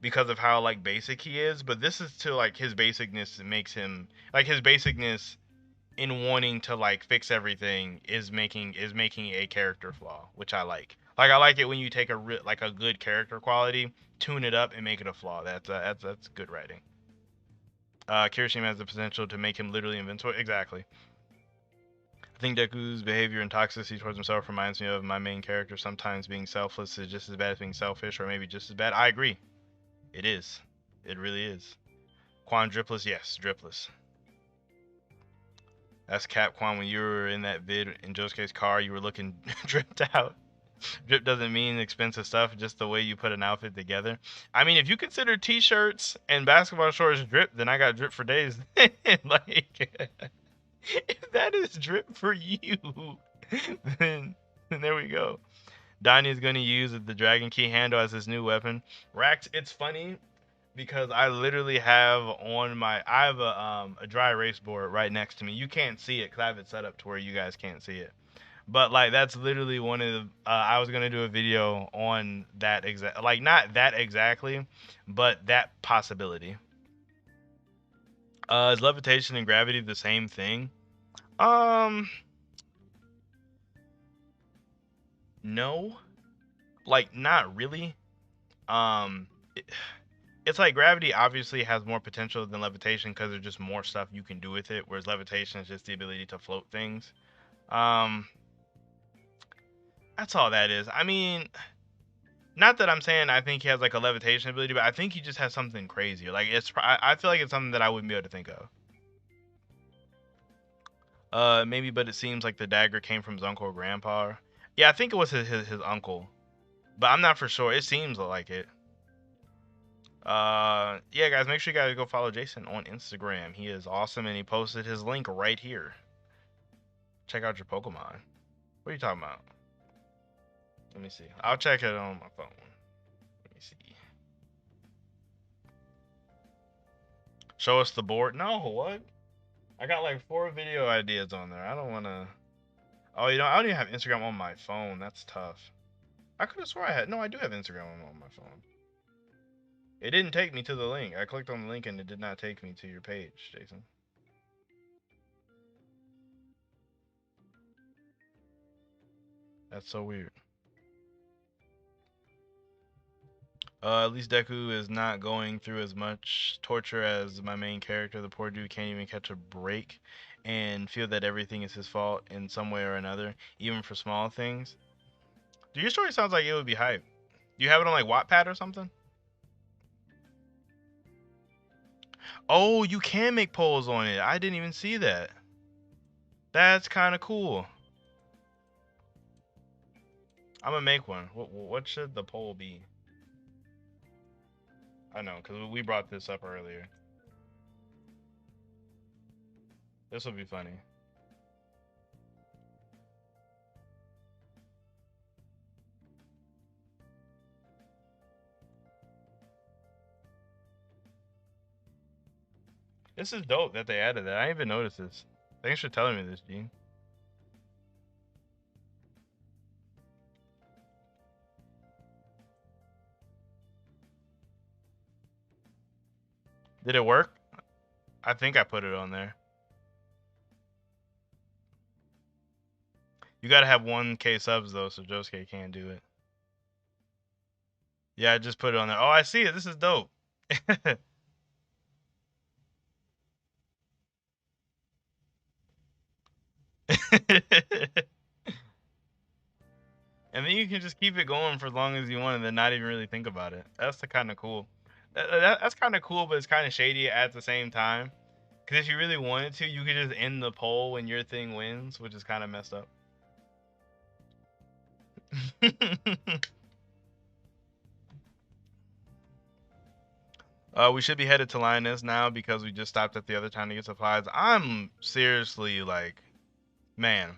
because of how like basic he is, but this is to like his basicness makes him like his basicness in wanting to like fix everything is making a character flaw, which I like. Like I like it when you take like a good character quality, tune it up and make it a flaw. That's good writing. Kirishima has the potential to make him literally invincible. Exactly. I think Deku's behavior and toxicity towards himself reminds me of my main character. Sometimes being selfless is just as bad as being selfish, or maybe just as bad. I agree. It is. It really is. Quancredible, yes, dripless. That's Cap Quan. When you were in that vid in Josuke's car, you were looking dripped out. Drip doesn't mean expensive stuff, just the way you put an outfit together. I mean, if you consider t-shirts and basketball shorts drip, then I got drip for days. Like, if that is drip for you, then there we go. Donnie is going to use the Dragon Key handle as his new weapon. Rax, it's funny because I literally have I have a dry erase board right next to me. You can't see it because I have it set up to where you guys can't see it. But like that's literally one of the I was gonna do a video on that exact like not that exactly, but that possibility. Is levitation and gravity the same thing? No, like not really. Um, it, it's like gravity obviously has more potential than levitation because there's just more stuff you can do with it, whereas levitation is just the ability to float things. Um, that's all that is. I mean, not that I'm saying I think he has like a levitation ability, but I think he just has something crazy. Like I feel like it's something that I wouldn't be able to think of. Maybe, but it seems like the dagger came from his uncle or grandpa. Yeah, I think it was his uncle, but I'm not for sure. It seems like it. Yeah, guys, make sure you guys go follow Jason on Instagram. He is awesome, and he posted his link right here. Check out your Pokemon. What are you talking about? Let me see. I'll check it on my phone. Let me see. Show us the board. No, what? I got like 4 video ideas on there. I don't want to. Oh, I don't even have Instagram on my phone. That's tough. I could have swore I had. No, I do have Instagram on my phone. It didn't take me to the link. I clicked on the link and it did not take me to your page, Jason. That's so weird. At least Deku is not going through as much torture as my main character. The poor dude can't even catch a break and feel that everything is his fault in some way or another, even for small things. Dude, your story sounds like it would be hype. Do you have it on like Wattpad or something? Oh, you can make polls on it. I didn't even see that. That's kind of cool. I'm gonna make one. What should the poll be? I know, because we brought this up earlier. This will be funny. This is dope that they added that. I didn't even notice this. Thanks for telling me this, Gene. Did it work? I think I put it on there. You gotta have 1K subs though, so Josuke can't do it. Yeah, I just put it on there. Oh, I see it. This is dope. And then you can just keep it going for as long as you want and then not even really think about it. That's the kind of cool. That's kind of cool, but it's kind of shady at the same time. Because if you really wanted to, you could just end the poll when your thing wins, which is kind of messed up. We should be headed to Lioness now because we just stopped at the other town to get supplies. I'm seriously like, man,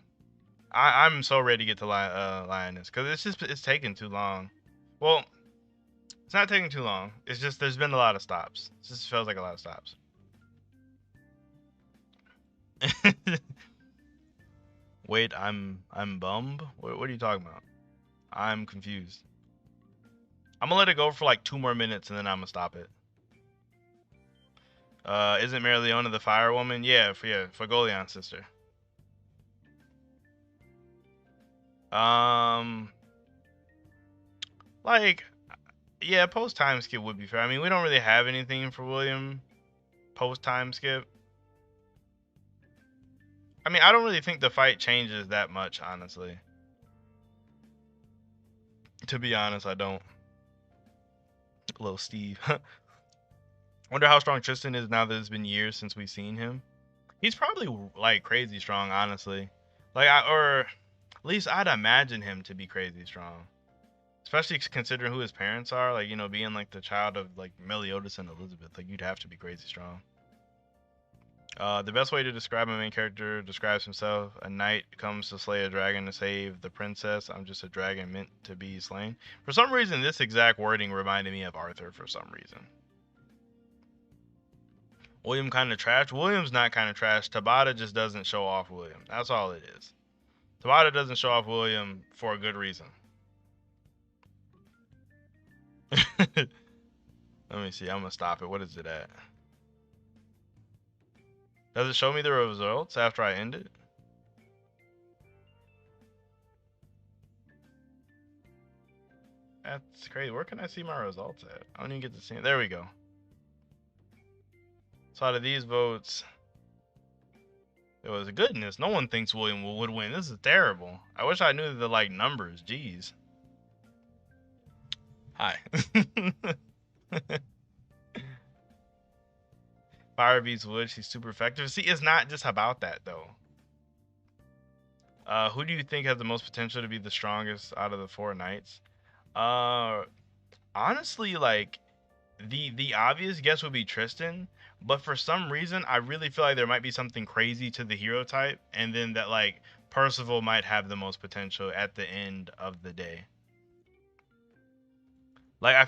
I'm so ready to get to Lioness because it's taking too long. Well, it's not taking too long. It's just there's been a lot of stops. It just feels like a lot of stops. Wait, I'm bummed. What are you talking about? I'm confused. I'm gonna let it go for like 2 more minutes and then I'm gonna stop it. Isn't Mary Leona the fire woman? Yeah, for Golian's sister. Like, yeah, post time skip would be fair. I mean, we don't really have anything for William post time skip. I mean, I don't really think the fight changes that much, honestly. To be honest, I don't. Little Steve. Wonder how strong Tristan is now that it's been years since we've seen him. He's probably like crazy strong, honestly. Like, or at least I'd imagine him to be crazy strong. Especially considering who his parents are, like, you know, being like the child of like Meliodas and Elizabeth, like you'd have to be crazy strong. The best way to describe a main character describes himself: a knight comes to slay a dragon to save the princess. I'm just a dragon meant to be slain. For some reason, this exact wording reminded me of Arthur for some reason. William kind of trash. William's not kind of trash. Tabata just doesn't show off William. That's all it is. Tabata doesn't show off William for a good reason. Let me see. I'm gonna stop it. What is it at? Does it show me the results after I end it? That's crazy. Where can I see my results at? I don't even get to see it. There we go. So out of these votes, it was goodness. No one thinks William would win. This is terrible. I wish I knew the like numbers. Jeez. Hi. Fire beats wood. She's super effective. See, it's not just about that though. Who do you think has the most potential to be the strongest out of the 4 knights? Honestly, like the obvious guess would be Tristan, but for some reason I really feel like there might be something crazy to the hero type, and then that like Percival might have the most potential at the end of the day. Like I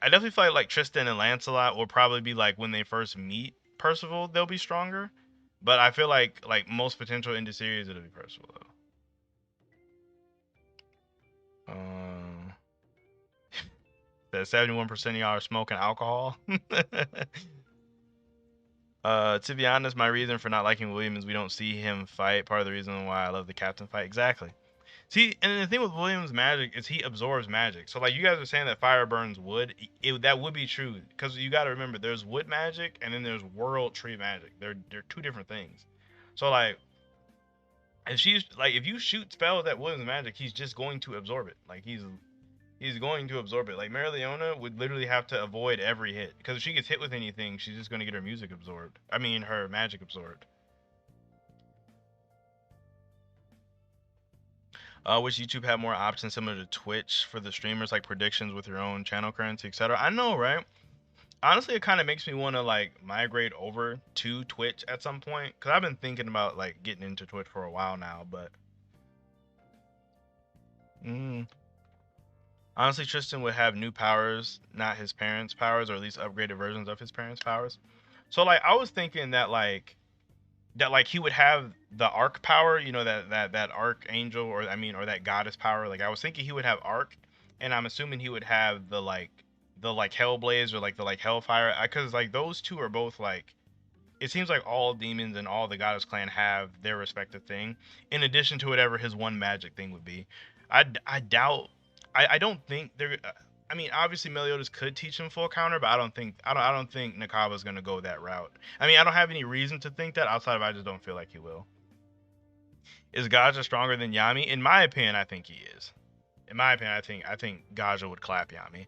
definitely feel like Tristan and Lancelot will probably be like when they first meet Percival, they'll be stronger. But I feel like most potential in the series it'll be Percival though. That 71% of y'all are smoking alcohol. To be honest, my reason for not liking William is we don't see him fight. Part of the reason why I love the captain fight. Exactly. See, and the thing with William's magic is he absorbs magic. So like you guys are saying that fire burns wood, that would be true because you got to remember there's wood magic and then there's world tree magic. They're 2 different things. So like if you shoot spells at William's magic, he's just going to absorb it. Like he's going to absorb it. Like Mary Leona would literally have to avoid every hit because if she gets hit with anything, she's just going to get her music absorbed. I mean, her magic absorbed. Wish YouTube had more options similar to Twitch for the streamers, like predictions with your own channel currency, etc. I know, right? Honestly, it kind of makes me want to like migrate over to Twitch at some point because I've been thinking about like getting into Twitch for a while now, but honestly, Tristan would have new powers, not his parents' powers, or at least upgraded versions of his parents' powers. So like I was thinking that he would have the arc power, you know, that archangel or that goddess power. Like I was thinking he would have arc, and I'm assuming he would have the hellblaze or like the hellfire, because like those 2 are both like, it seems like all demons and all the goddess clan have their respective thing in addition to whatever his one magic thing would be. I doubt, I don't think they're, I mean, obviously Meliodas could teach him full counter, but I don't think Nakaba's gonna go that route. I mean, I don't have any reason to think that outside of I just don't feel like he will. Is Gaza stronger than Yami? In my opinion, I think he is. In my opinion, I think Gaza would clap Yami.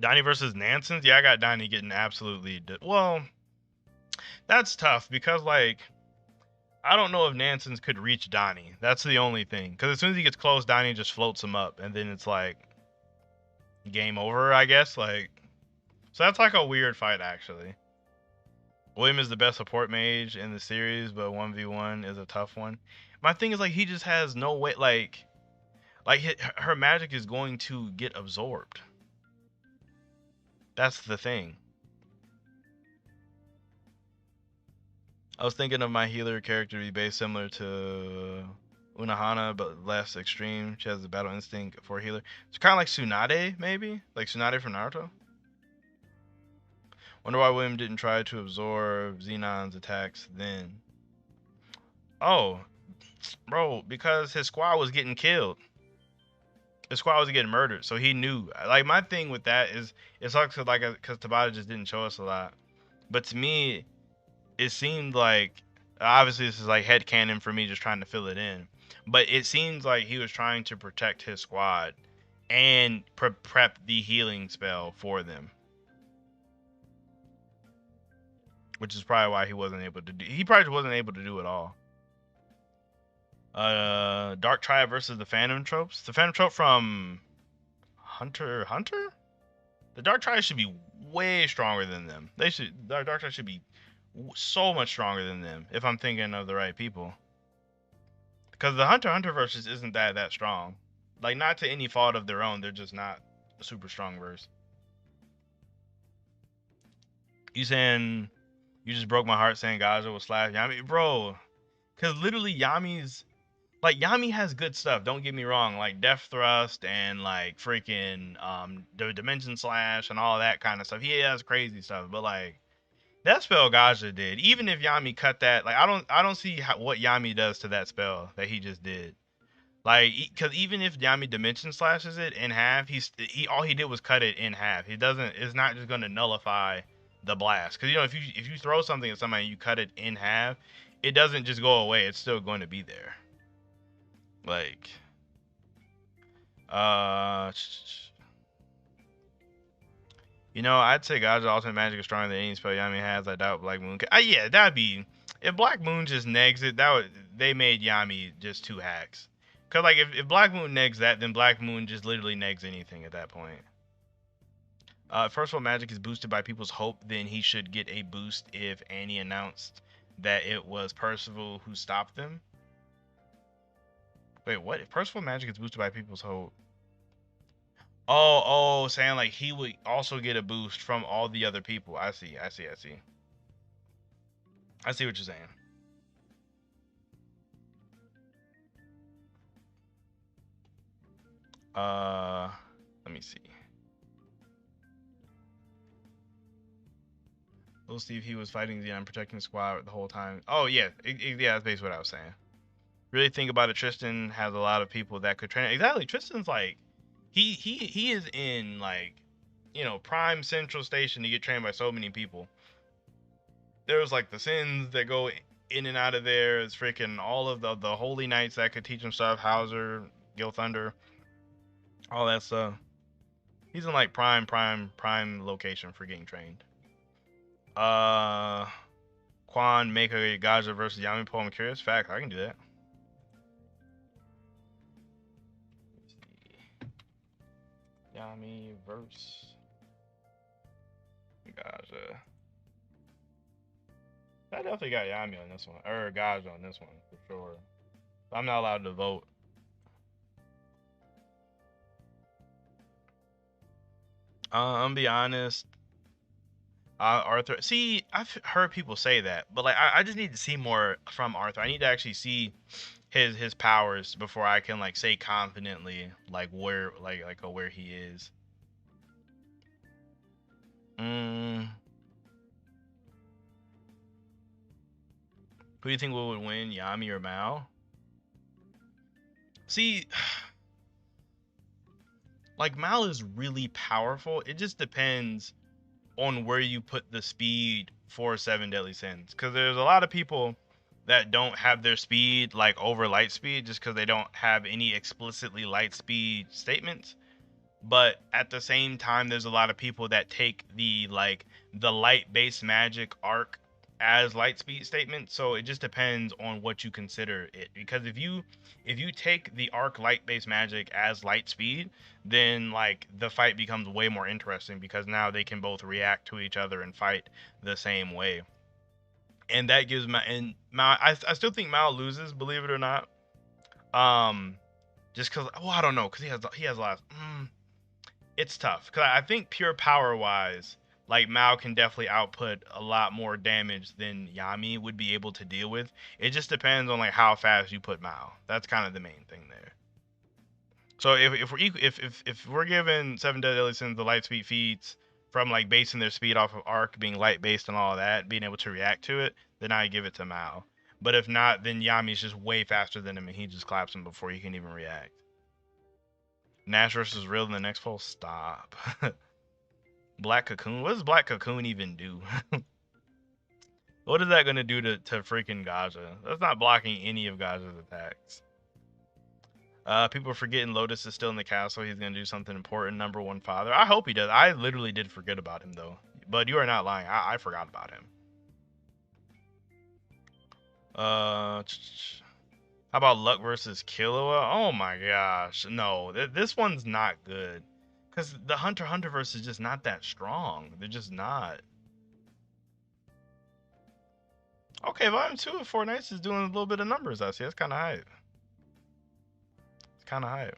Donnie versus Nansons? Yeah, I got Donnie getting absolutely. Well, that's tough because like I don't know if Nansons could reach Donnie. That's the only thing. Because as soon as he gets close, Donnie just floats him up. And then it's like game over, I guess. Like, so that's like a weird fight, actually. William is the best support mage in the series, but 1v1 is a tough one. My thing is like he just has no way like her magic is going to get absorbed. That's the thing. I was thinking of my healer character to be based similar to Unohana, but less extreme. She has the battle instinct for a healer. It's kind of like Tsunade, maybe? Like Tsunade from Naruto? Wonder why William didn't try to absorb Xenon's attacks then. Oh, bro, because his squad was getting killed. His squad was getting murdered, so he knew. Like, my thing with that is, it sucks because Tabata just didn't show us a lot. But to me, it seemed like, obviously this is like headcanon for me just trying to fill it in, but it seems like he was trying to protect his squad and prep the healing spell for them, which is probably why he wasn't able to do. He probably wasn't able to do it all. Dark Triad versus the Phantom Tropes. The Phantom Trope from Hunter. The Dark Triad should be way stronger than them. Dark Triad should be so much stronger than them if I'm thinking of the right people. Because the Hunter versus isn't that strong. Like, not to any fault of their own, they're just not a super strong verse. You saying you just broke my heart saying Gaza will slash Yami, bro? Because literally Yami has good stuff. Don't get me wrong, like Death Thrust and like freaking the Dimension Slash and all that kind of stuff. He has crazy stuff, but like that spell Gaja did, even if Yami cut that, like I don't see what Yami does to that spell that he just did. Like, because even if Yami Dimension slashes it in half, he all he did was cut it in half. He doesn't. It's not just going to nullify the blast. Because if you throw something at somebody and you cut it in half, it doesn't just go away. It's still going to be there. Like, I'd say Gaja's ultimate magic is stronger than any spell Yami has. I doubt Black Moon. Yeah, that'd be if Black Moon just negs it. They made Yami just two hacks. Cause like if Black Moon negs that, then Black Moon just literally negs anything at that point. First of all, magic is boosted by people's hope. Then he should get a boost if Annie announced that it was Percival who stopped them. Wait, what? If Percival magic is boosted by people's hope? Oh, saying like he would also get a boost from all the other people. I see what you're saying. Let me see. Little Steve, he was fighting Xenon, protecting the squad the whole time. Oh yeah, yeah, that's basically what I was saying. Really think about it, Tristan has a lot of people that could train. Exactly, Tristan's like, he is in like, prime central station to get trained by so many people. There's like the Sins that go in and out of there. It's freaking all of the Holy Knights that could teach him stuff. Hauser, Gil Thunder, all that stuff. He's in like prime location for getting trained. Quan, make a Gaja versus Yami poem. I'm curious. Fact, I can do that. Yami verse Gaja. I definitely got Yami on this one, or Gaja on this one for sure. I'm not allowed to vote. I'm gonna be honest. Arthur. See, I've heard people say that, but like I just need to see more from Arthur. I need to actually see his powers before I can like say confidently like where where he is. Who do you think would win, Yami or Mao? See, like Mao is really powerful. It just depends on where you put the speed for Seven Deadly Sins, because there's a lot of people that don't have their speed like over light speed just because they don't have any explicitly light speed statements. But at the same time, there's a lot of people that take the light based magic arc as light speed statement. So it just depends on what you consider it, because if you take the arc light based magic as light speed, then like the fight becomes way more interesting because now they can both react to each other and fight the same way. and that gives Mao. I still think Mao loses, believe it or not. Just because, well, I don't know, because he has a lot. It's tough because I think pure power wise, like Mao can definitely output a lot more damage than Yami would be able to deal with. It just depends on like how fast you put Mao. That's kind of the main thing there. So if we're giving Seven Deadly Sins the light speed feats from like basing their speed off of arc being light based and all of that, being able to react to it, then I give it to Mao. But if not, then Yami's just way faster than him and he just claps him before he can even react. Nash versus Real in the next poll? Stop. Black Cocoon? What does Black Cocoon even do? What is that going to do to freaking Gaza? That's not blocking any of Gaza's attacks. People are forgetting Lotus is still in the castle. He's going to do something important. Number one father. I hope he does. I literally did forget about him, though. But you are not lying. I forgot about him. How about Luck versus Killua? Oh my gosh. No, this one's not good. Because the Hunter verse is just not that strong. They're just not. Okay, Volume 2 of Four Nights is doing a little bit of numbers, I see. That's kind of hype. It's kind of hype.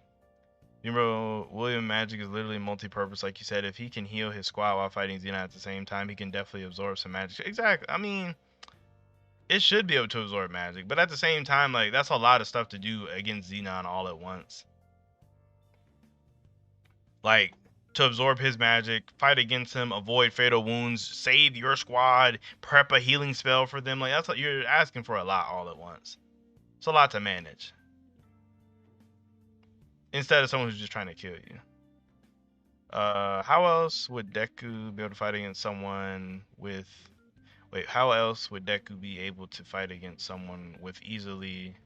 You know, William Magic is literally multi-purpose, like you said. If he can heal his squad while fighting Xenon at the same time, he can definitely absorb some magic. Exactly. I mean, it should be able to absorb magic, but at the same time, like, that's a lot of stuff to do against Xenon all at once. Like, to absorb his magic, fight against him, avoid fatal wounds, save your squad, prep a healing spell for them. Like, that's what you're asking for, a lot all at once. It's a lot to manage. Instead of someone who's just trying to kill you. How else would Deku be able to fight against someone with... Wait, how else would Deku be able to fight against someone with easily...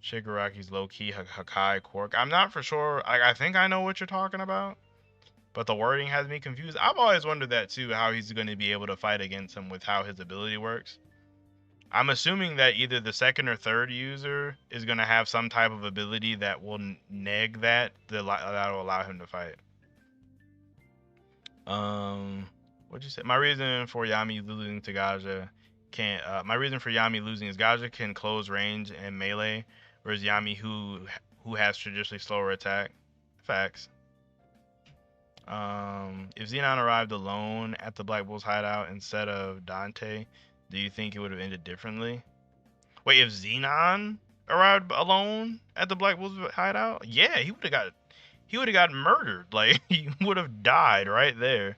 Shigaraki's low-key, Hakai, Quark? I'm not for sure. I think I know what you're talking about. But the wording has me confused. I've always wondered that too, how he's going to be able to fight against him with how his ability works. I'm assuming that either the second or third user is going to have some type of ability that will neg that will allow him to fight. What'd you say? My reason for Yami losing to Gaja my reason for Yami losing is Gaja can close range and melee, whereas Yami, who has traditionally slower attack. Facts. If Xenon arrived alone at the Black Bull's hideout instead of Dante, do you think it would have ended differently? Wait, if Xenon arrived alone at the Black Bull's hideout? Yeah, he would have got murdered. Like, he would have died right there.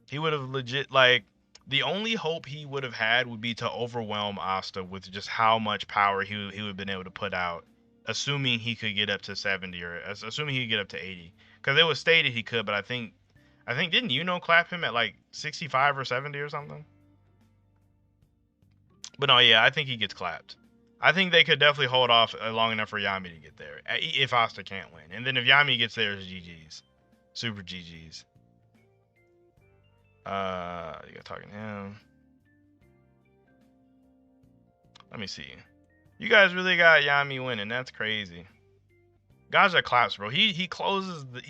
He would have legit, like, the only hope he would have had would be to overwhelm Asta with just how much power he would have been able to put out, assuming he could get up to 70 or assuming he could get up to 80. Because it was stated he could, but I think didn't clap him at like 65 or 70 or something? But no, yeah, I think he gets clapped. I think they could definitely hold off long enough for Yami to get there, if Asta can't win. And then if Yami gets there, it's GG's. Super GG's. You got talking to him. Let me see. You guys really got Yami winning. That's crazy. Gaja claps, bro. He closes the...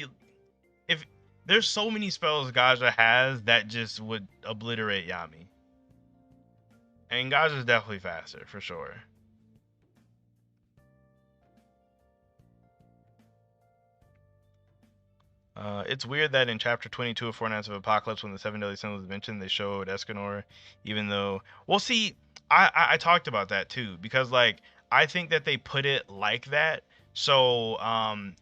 if there's so many spells Gaja has that just would obliterate Yami. And Gaja's definitely faster, for sure. It's weird that in chapter 22 of Four Nights of Apocalypse, when the Seven Deadly Sins was mentioned, they showed Escanor, even though... Well, see, I talked about that too, because, like, I think that they put it like that. So,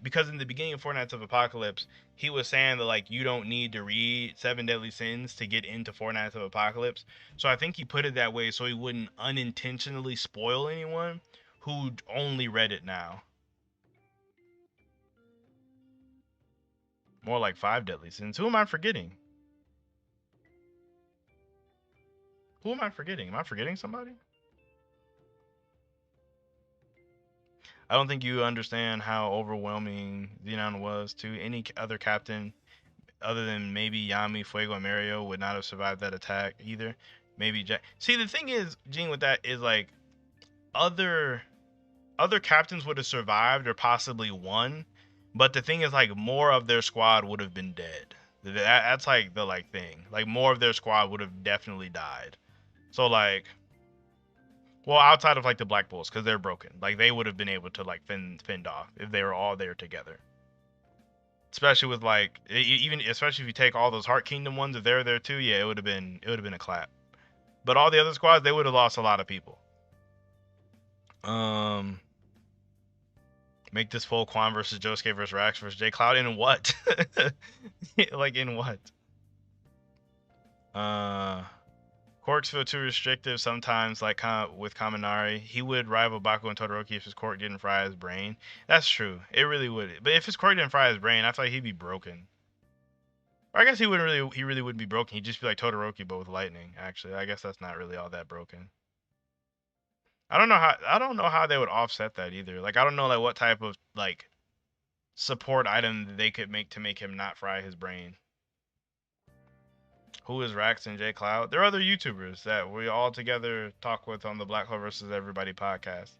because in the beginning of Four Nights of Apocalypse, he was saying that, like, you don't need to read Seven Deadly Sins to get into Four Nights of Apocalypse. So I think he put it that way so he wouldn't unintentionally spoil anyone who only read it now. More like 5 deadly sins. Who am I forgetting? Who am I forgetting? Am I forgetting somebody? I don't think you understand how overwhelming Xenon was to any other captain other than maybe Yami, Fuego, and Mario would not have survived that attack either. Maybe Jack. See, the thing is, Gene, with that is, like, other captains would have survived or possibly won. But the thing is, like, more of their squad would have been dead. That's like the thing. Like, more of their squad would have definitely died. So like, well, outside of like the Black Bulls, because they're broken. Like they would have been able to like fend off if they were all there together. Especially with like even especially if you take all those Heart Kingdom ones, if they're there too, yeah, it would have been a clap. But all the other squads, they would have lost a lot of people. Make this full Quan versus Josuke versus Rax versus J Cloud in what? Like in what? Corks feel too restrictive sometimes, like with Kaminari. He would rival Baku and Todoroki if his cork didn't fry his brain. That's true. It really would. But if his cork didn't fry his brain, I feel like he'd be broken. Or I guess he really wouldn't be broken. He'd just be like Todoroki, but with lightning. Actually, I guess that's not really all that broken. I don't know how they would offset that either. Like I don't know like what type of like support item they could make to make him not fry his brain. Who is Rax and J Cloud? They're other YouTubers that we all together talk with on the Black Hole vs. Everybody podcast.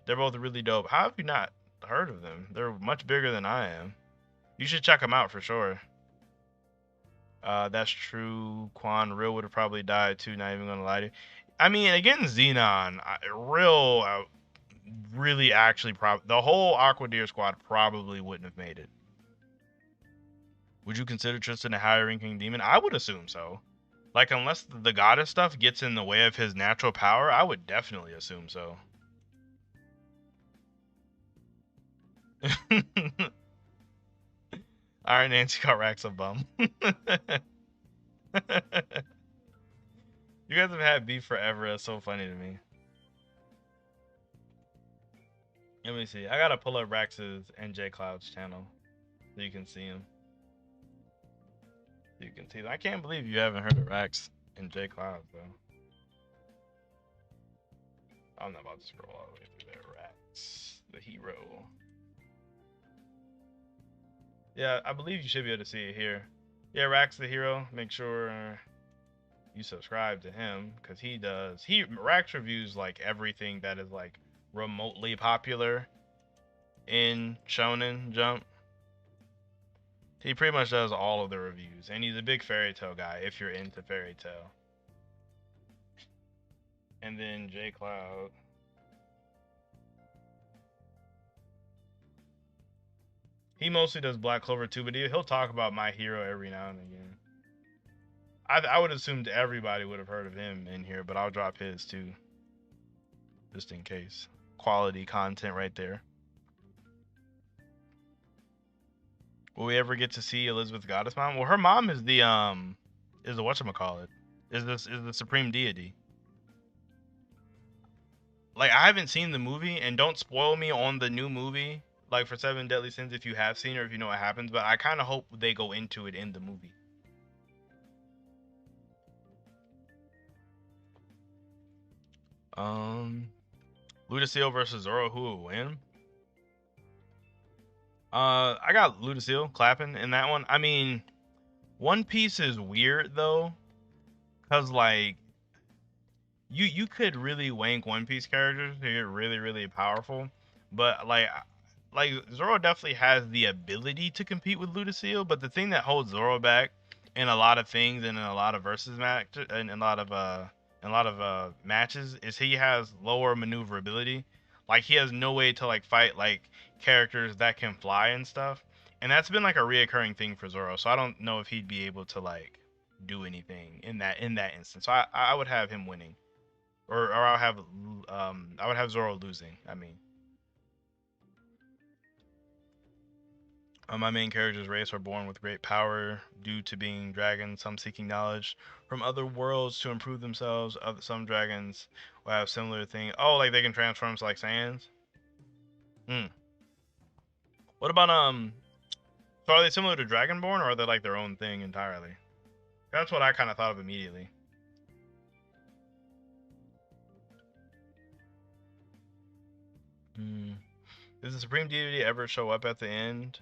They're both really dope. How have you not heard of them? They're much bigger than I am. You should check them out for sure. That's true. Quan Real would have probably died too. Not even gonna lie to you. I mean, against Xenon, Real really actually the whole Aqua Deer squad probably wouldn't have made it. Would you consider Tristan a higher ranking demon? I would assume so. Like, unless the goddess stuff gets in the way of his natural power, I would definitely assume so. Iron Nancy got Rax a bum. You guys have had beef forever. That's so funny to me. Let me see. I gotta pull up Rax's and J Cloud's channel so you can see him. You can see them. I can't believe you haven't heard of Rax and J Cloud though. I'm not about to scroll all the way through there. Rax, the hero. Yeah, I believe you should be able to see it here. Yeah, Rax the hero. Make sure you subscribe to him because Rax reviews like everything that is like remotely popular in Shonen Jump. He pretty much does all of the reviews, and he's a big Fairy Tail guy if you're into Fairy Tail. And then J Cloud. He mostly does Black Clover too, but he'll talk about My Hero every now and again. I would assume everybody would have heard of him in here, but I'll drop his too, just in case. Quality content right there. Will we ever get to see Elizabeth Goddess Mom? Well, her mom is the whatchamacallit. Is the supreme deity. Like I haven't seen the movie, and don't spoil me on the new movie, like for Seven Deadly Sins if you have seen or if you know what happens, but I kind of hope they go into it in the movie. Ludacio versus Zoro, who will win? I got Ludacio clapping in that one. I mean, One Piece is weird though, cause like you could really wank One Piece characters to get really really powerful, but like Zoro definitely has the ability to compete with Ludacio, but the thing that holds Zoro back in a lot of things and in a lot of versus match and in a lot of matches is he has lower maneuverability. Like he has no way to like fight like characters that can fly and stuff. And that's been like a reoccurring thing for Zoro. So I don't know if he'd be able to like do anything in that instance. So I would have him winning. Or I would have Zoro losing, I mean. My main character's race are born with great power due to being dragons, some seeking knowledge from other worlds to improve themselves. Some dragons will have similar things. Oh, like they can transform to like Saiyans? Hmm. What about, so are they similar to Dragonborn or are they like their own thing entirely? That's what I kind of thought of immediately. Does the Supreme Deity ever show up at the end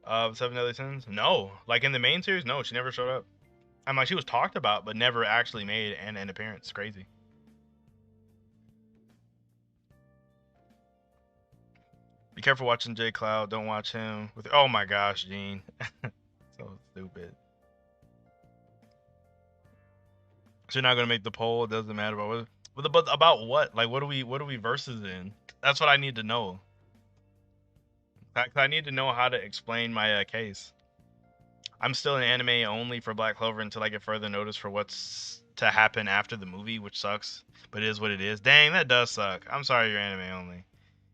of Seven Deadly Sins? No. Like in the main series, no, she never showed up. I'm like, she was talked about, but never actually made an appearance. Crazy. Be careful watching J Cloud. Don't watch him with. Oh my gosh, Gene. So stupid. So you're not gonna make the poll. It doesn't matter about what. But about what? Like, what are we versus in? That's what I need to know. I need to know how to explain my case. I'm still in anime only for Black Clover until I get further notice for what's to happen after the movie, which sucks. But it is what it is. Dang, that does suck. I'm sorry you're anime only.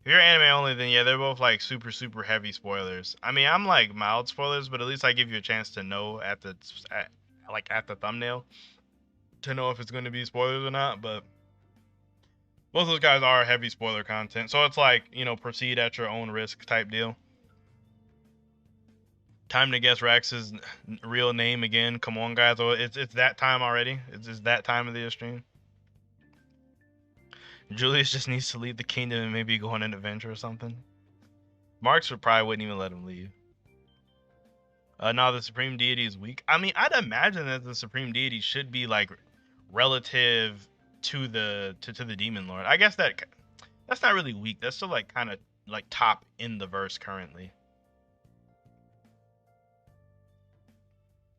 If you're anime only, then yeah, they're both like super heavy spoilers. I mean, I'm like mild spoilers, but at least I give you a chance to know at the thumbnail to know if it's going to be spoilers or not. But most of those guys are heavy spoiler content, so it's like, you know, proceed at your own risk type deal. Time to guess Rax's real name again. Come on, guys. Oh, it's that time already. It's that time of the stream. Julius just needs to leave the kingdom and maybe go on an adventure or something. Marx probably wouldn't even let him leave. No, the supreme deity is weak. I mean, I'd imagine that the supreme deity should be like relative to the demon lord. I guess that's not really weak. That's still like kind of like top in the verse currently.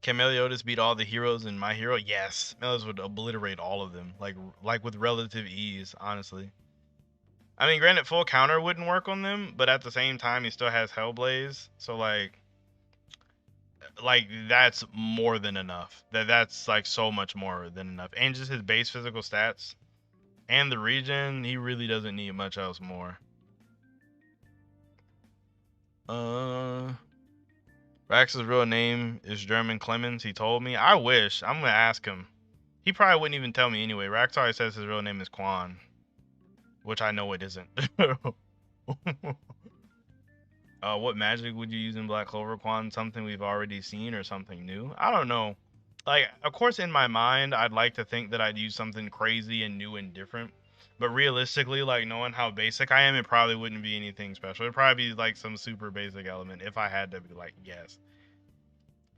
Can Meliodas beat all the heroes in My Hero? Yes, Meliodas would obliterate all of them, like with relative ease, honestly. I mean, granted, full counter wouldn't work on them, but at the same time, he still has Hellblaze, so like that's more than enough. That's like so much more than enough, and just his base physical stats and the regen, he really doesn't need much else more. Rax's real name is German Clemens. He told me. I wish. I'm gonna ask him. He probably wouldn't even tell me anyway. Rax always says his real name is Quan, which I know it isn't. What magic would you use in Black Clover, Quan? Something we've already seen or something new? I don't know. Like, of course, in my mind, I'd like to think that I'd use something crazy and new and different. But realistically, like, knowing how basic I am, it probably wouldn't be anything special. It'd probably be like some super basic element if I had to be like, yes.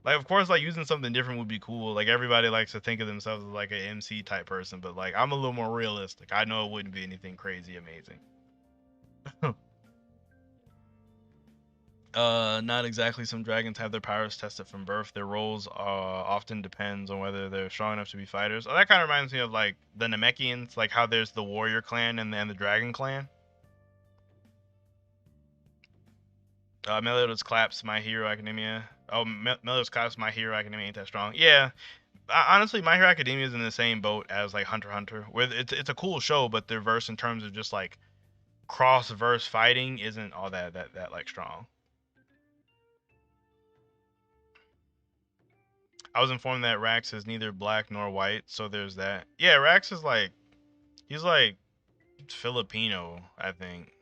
Like, of course, like using something different would be cool. Like, everybody likes to think of themselves as like an MC type person, but like, I'm a little more realistic. I know it wouldn't be anything crazy amazing. Not exactly. Some dragons have their powers tested from birth. Their roles often depends on whether they're strong enough to be fighters. Oh, that kind of reminds me of like the Namekians, like how there's the warrior clan and the dragon clan. Meliodas claps My Hero Academia. Oh, Meliodas claps My Hero Academia ain't that strong. Yeah, honestly, My Hero Academia is in the same boat as like Hunter x Hunter, where it's a cool show, but their verse in terms of just like cross verse fighting isn't all that like strong. I was informed that Rax is neither black nor white, so there's that. Yeah, Rax is like, he's like Filipino, I think.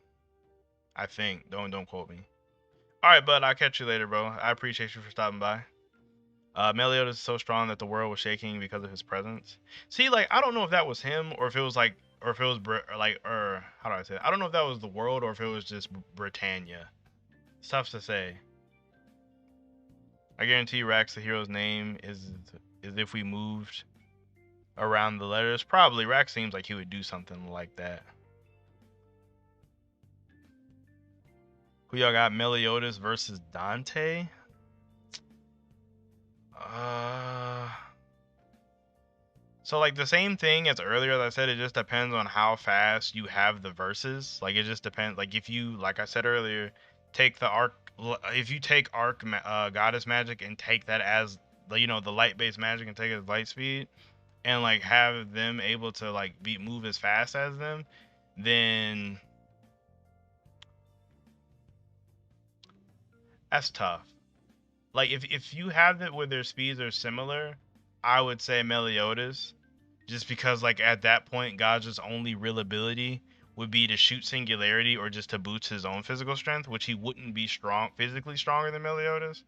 Don't quote me. All right, bud. I'll catch you later, bro. I appreciate you for stopping by. Meliodas is so strong that the world was shaking because of his presence. See, like, I don't know if that was him or if it was like, or if it was or how do I say it? I don't know if that was the world or if it was just Britannia. It's tough to say. I guarantee Rax, the hero's name, is if we moved around the letters. Probably. Rax seems like he would do something like that. Who y'all got? Meliodas versus Dante? So like the same thing as earlier, as I said, it just depends on how fast you have the verses. Like it just depends. Like if you, like I said earlier, take the arc. If you take arc goddess magic and take that as the, you know, the light based magic and take it as light speed, and like have them able to like move as fast as them, then that's tough. Like if you have it where their speeds are similar, I would say Meliodas, just because like at that point Gaja's only real ability would be to shoot singularity or just to boost his own physical strength, which he wouldn't be physically stronger than Meliodas.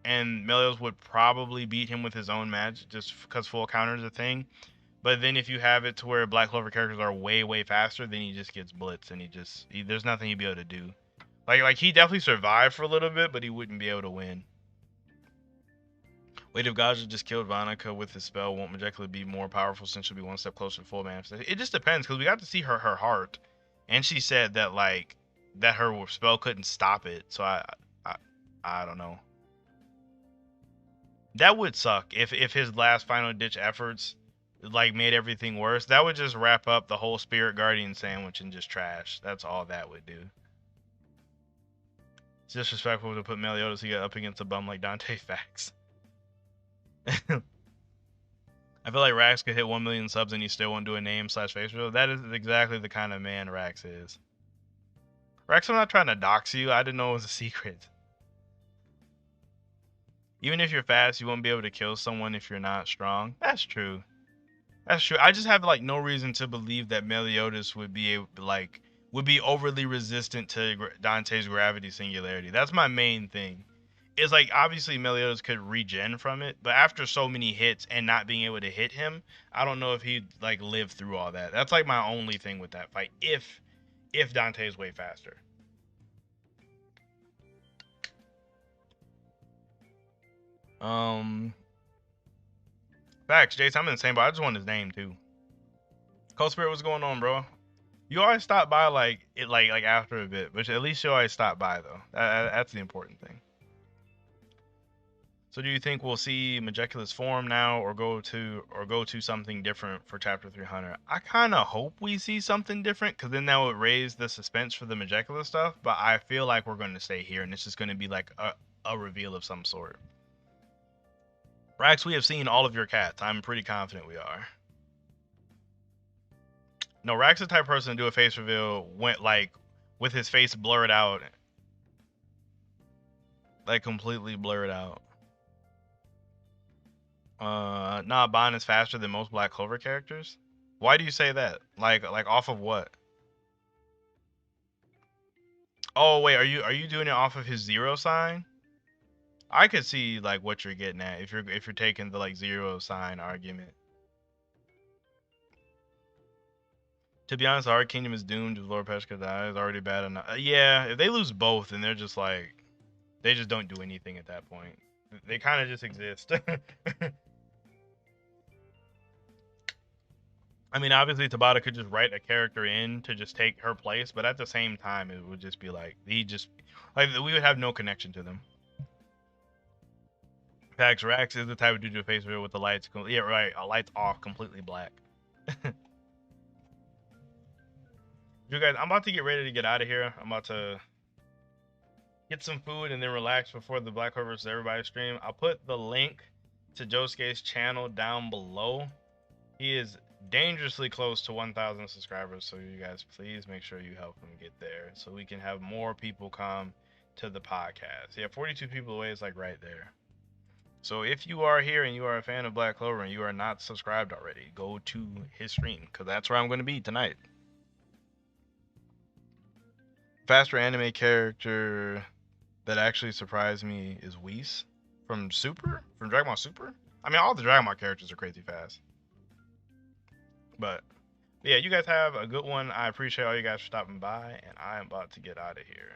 And Meliodas would probably beat him with his own magic just because full counter is a thing. But then if you have it to where Black Clover characters are way faster, then he just gets blitzed and there's nothing he'd be able to do. Like he definitely survived for a little bit, but he wouldn't be able to win. Wait, if Gaja just killed Vanica with his spell, won't Majecla be more powerful since she'll be one step closer to full manifestation? It just depends, because we got to see her heart, and she said that like that her spell couldn't stop it. So I don't know. That would suck if his last final ditch efforts like made everything worse. That would just wrap up the whole Spirit Guardian sandwich and just trash. That's all that would do. It's disrespectful to put Meliodas to get up against a bum like Dante. Facts. I feel like Rax could hit 1 million subs and he still won't do a name / face reveal. That is exactly the kind of man Rax is. Rax, I'm not trying to dox you. I didn't know it was a secret. Even if you're fast, you won't be able to kill someone if you're not strong. That's true. That's true. I just have like no reason to believe that Meliodas would be would be overly resistant to Dante's gravity singularity. That's my main thing. It's like obviously Meliodas could regen from it, but after so many hits and not being able to hit him, I don't know if he'd like live through all that. That's like my only thing with that fight. If Dante is way faster. Facts, Jace. I'm insane, but I just want his name too. Cold Spirit, what's going on, bro? You always stop by like after a bit, but at least you always stop by though. That's the important thing. So do you think we'll see Majeculous form now, or go to something different for Chapter 300? I kind of hope we see something different, because then that would raise the suspense for the Majeculous stuff. But I feel like we're going to stay here, and it's just going to be like a reveal of some sort. Rax, we have seen all of your cats. I'm pretty confident we are. No, Rax is the type of person to do a face reveal with his face blurred out. Like completely blurred out. Nah, Bond is faster than most Black Clover characters. Why do you say that? Like off of what? Oh wait, are you doing it off of his zero sign? I could see like what you're getting at if you're taking the like zero sign argument. To be honest, our kingdom is doomed if Lord Peshka dies. Already bad enough. Yeah, if they lose both, then they're just like, they just don't do anything at that point. They kind of just exist. I mean, obviously Tabata could just write a character in to just take her place, but at the same time, it would just be like we would have no connection to them. Pax Rax is the type of dude to face reveal with the lights. Yeah, right. Lights off, completely black. You guys, I'm about to get ready to get out of here. I'm about to get some food and then relax before the Black Clover vs. Everybody stream. I'll put the link to Josuke's channel down below. He is dangerously close to 1,000 subscribers, so you guys please make sure you help him get there so we can have more people come to the podcast. Yeah, 42 people away is like right there. So if you are here and you are a fan of Black Clover and you are not subscribed already, go to his stream, because that's where I'm going to be tonight. Faster anime character that actually surprised me is Whis from Dragon Ball Super. I mean, all the Dragon Ball characters are crazy fast. But yeah, you guys have a good one. I appreciate all you guys for stopping by, and I am about to get out of here.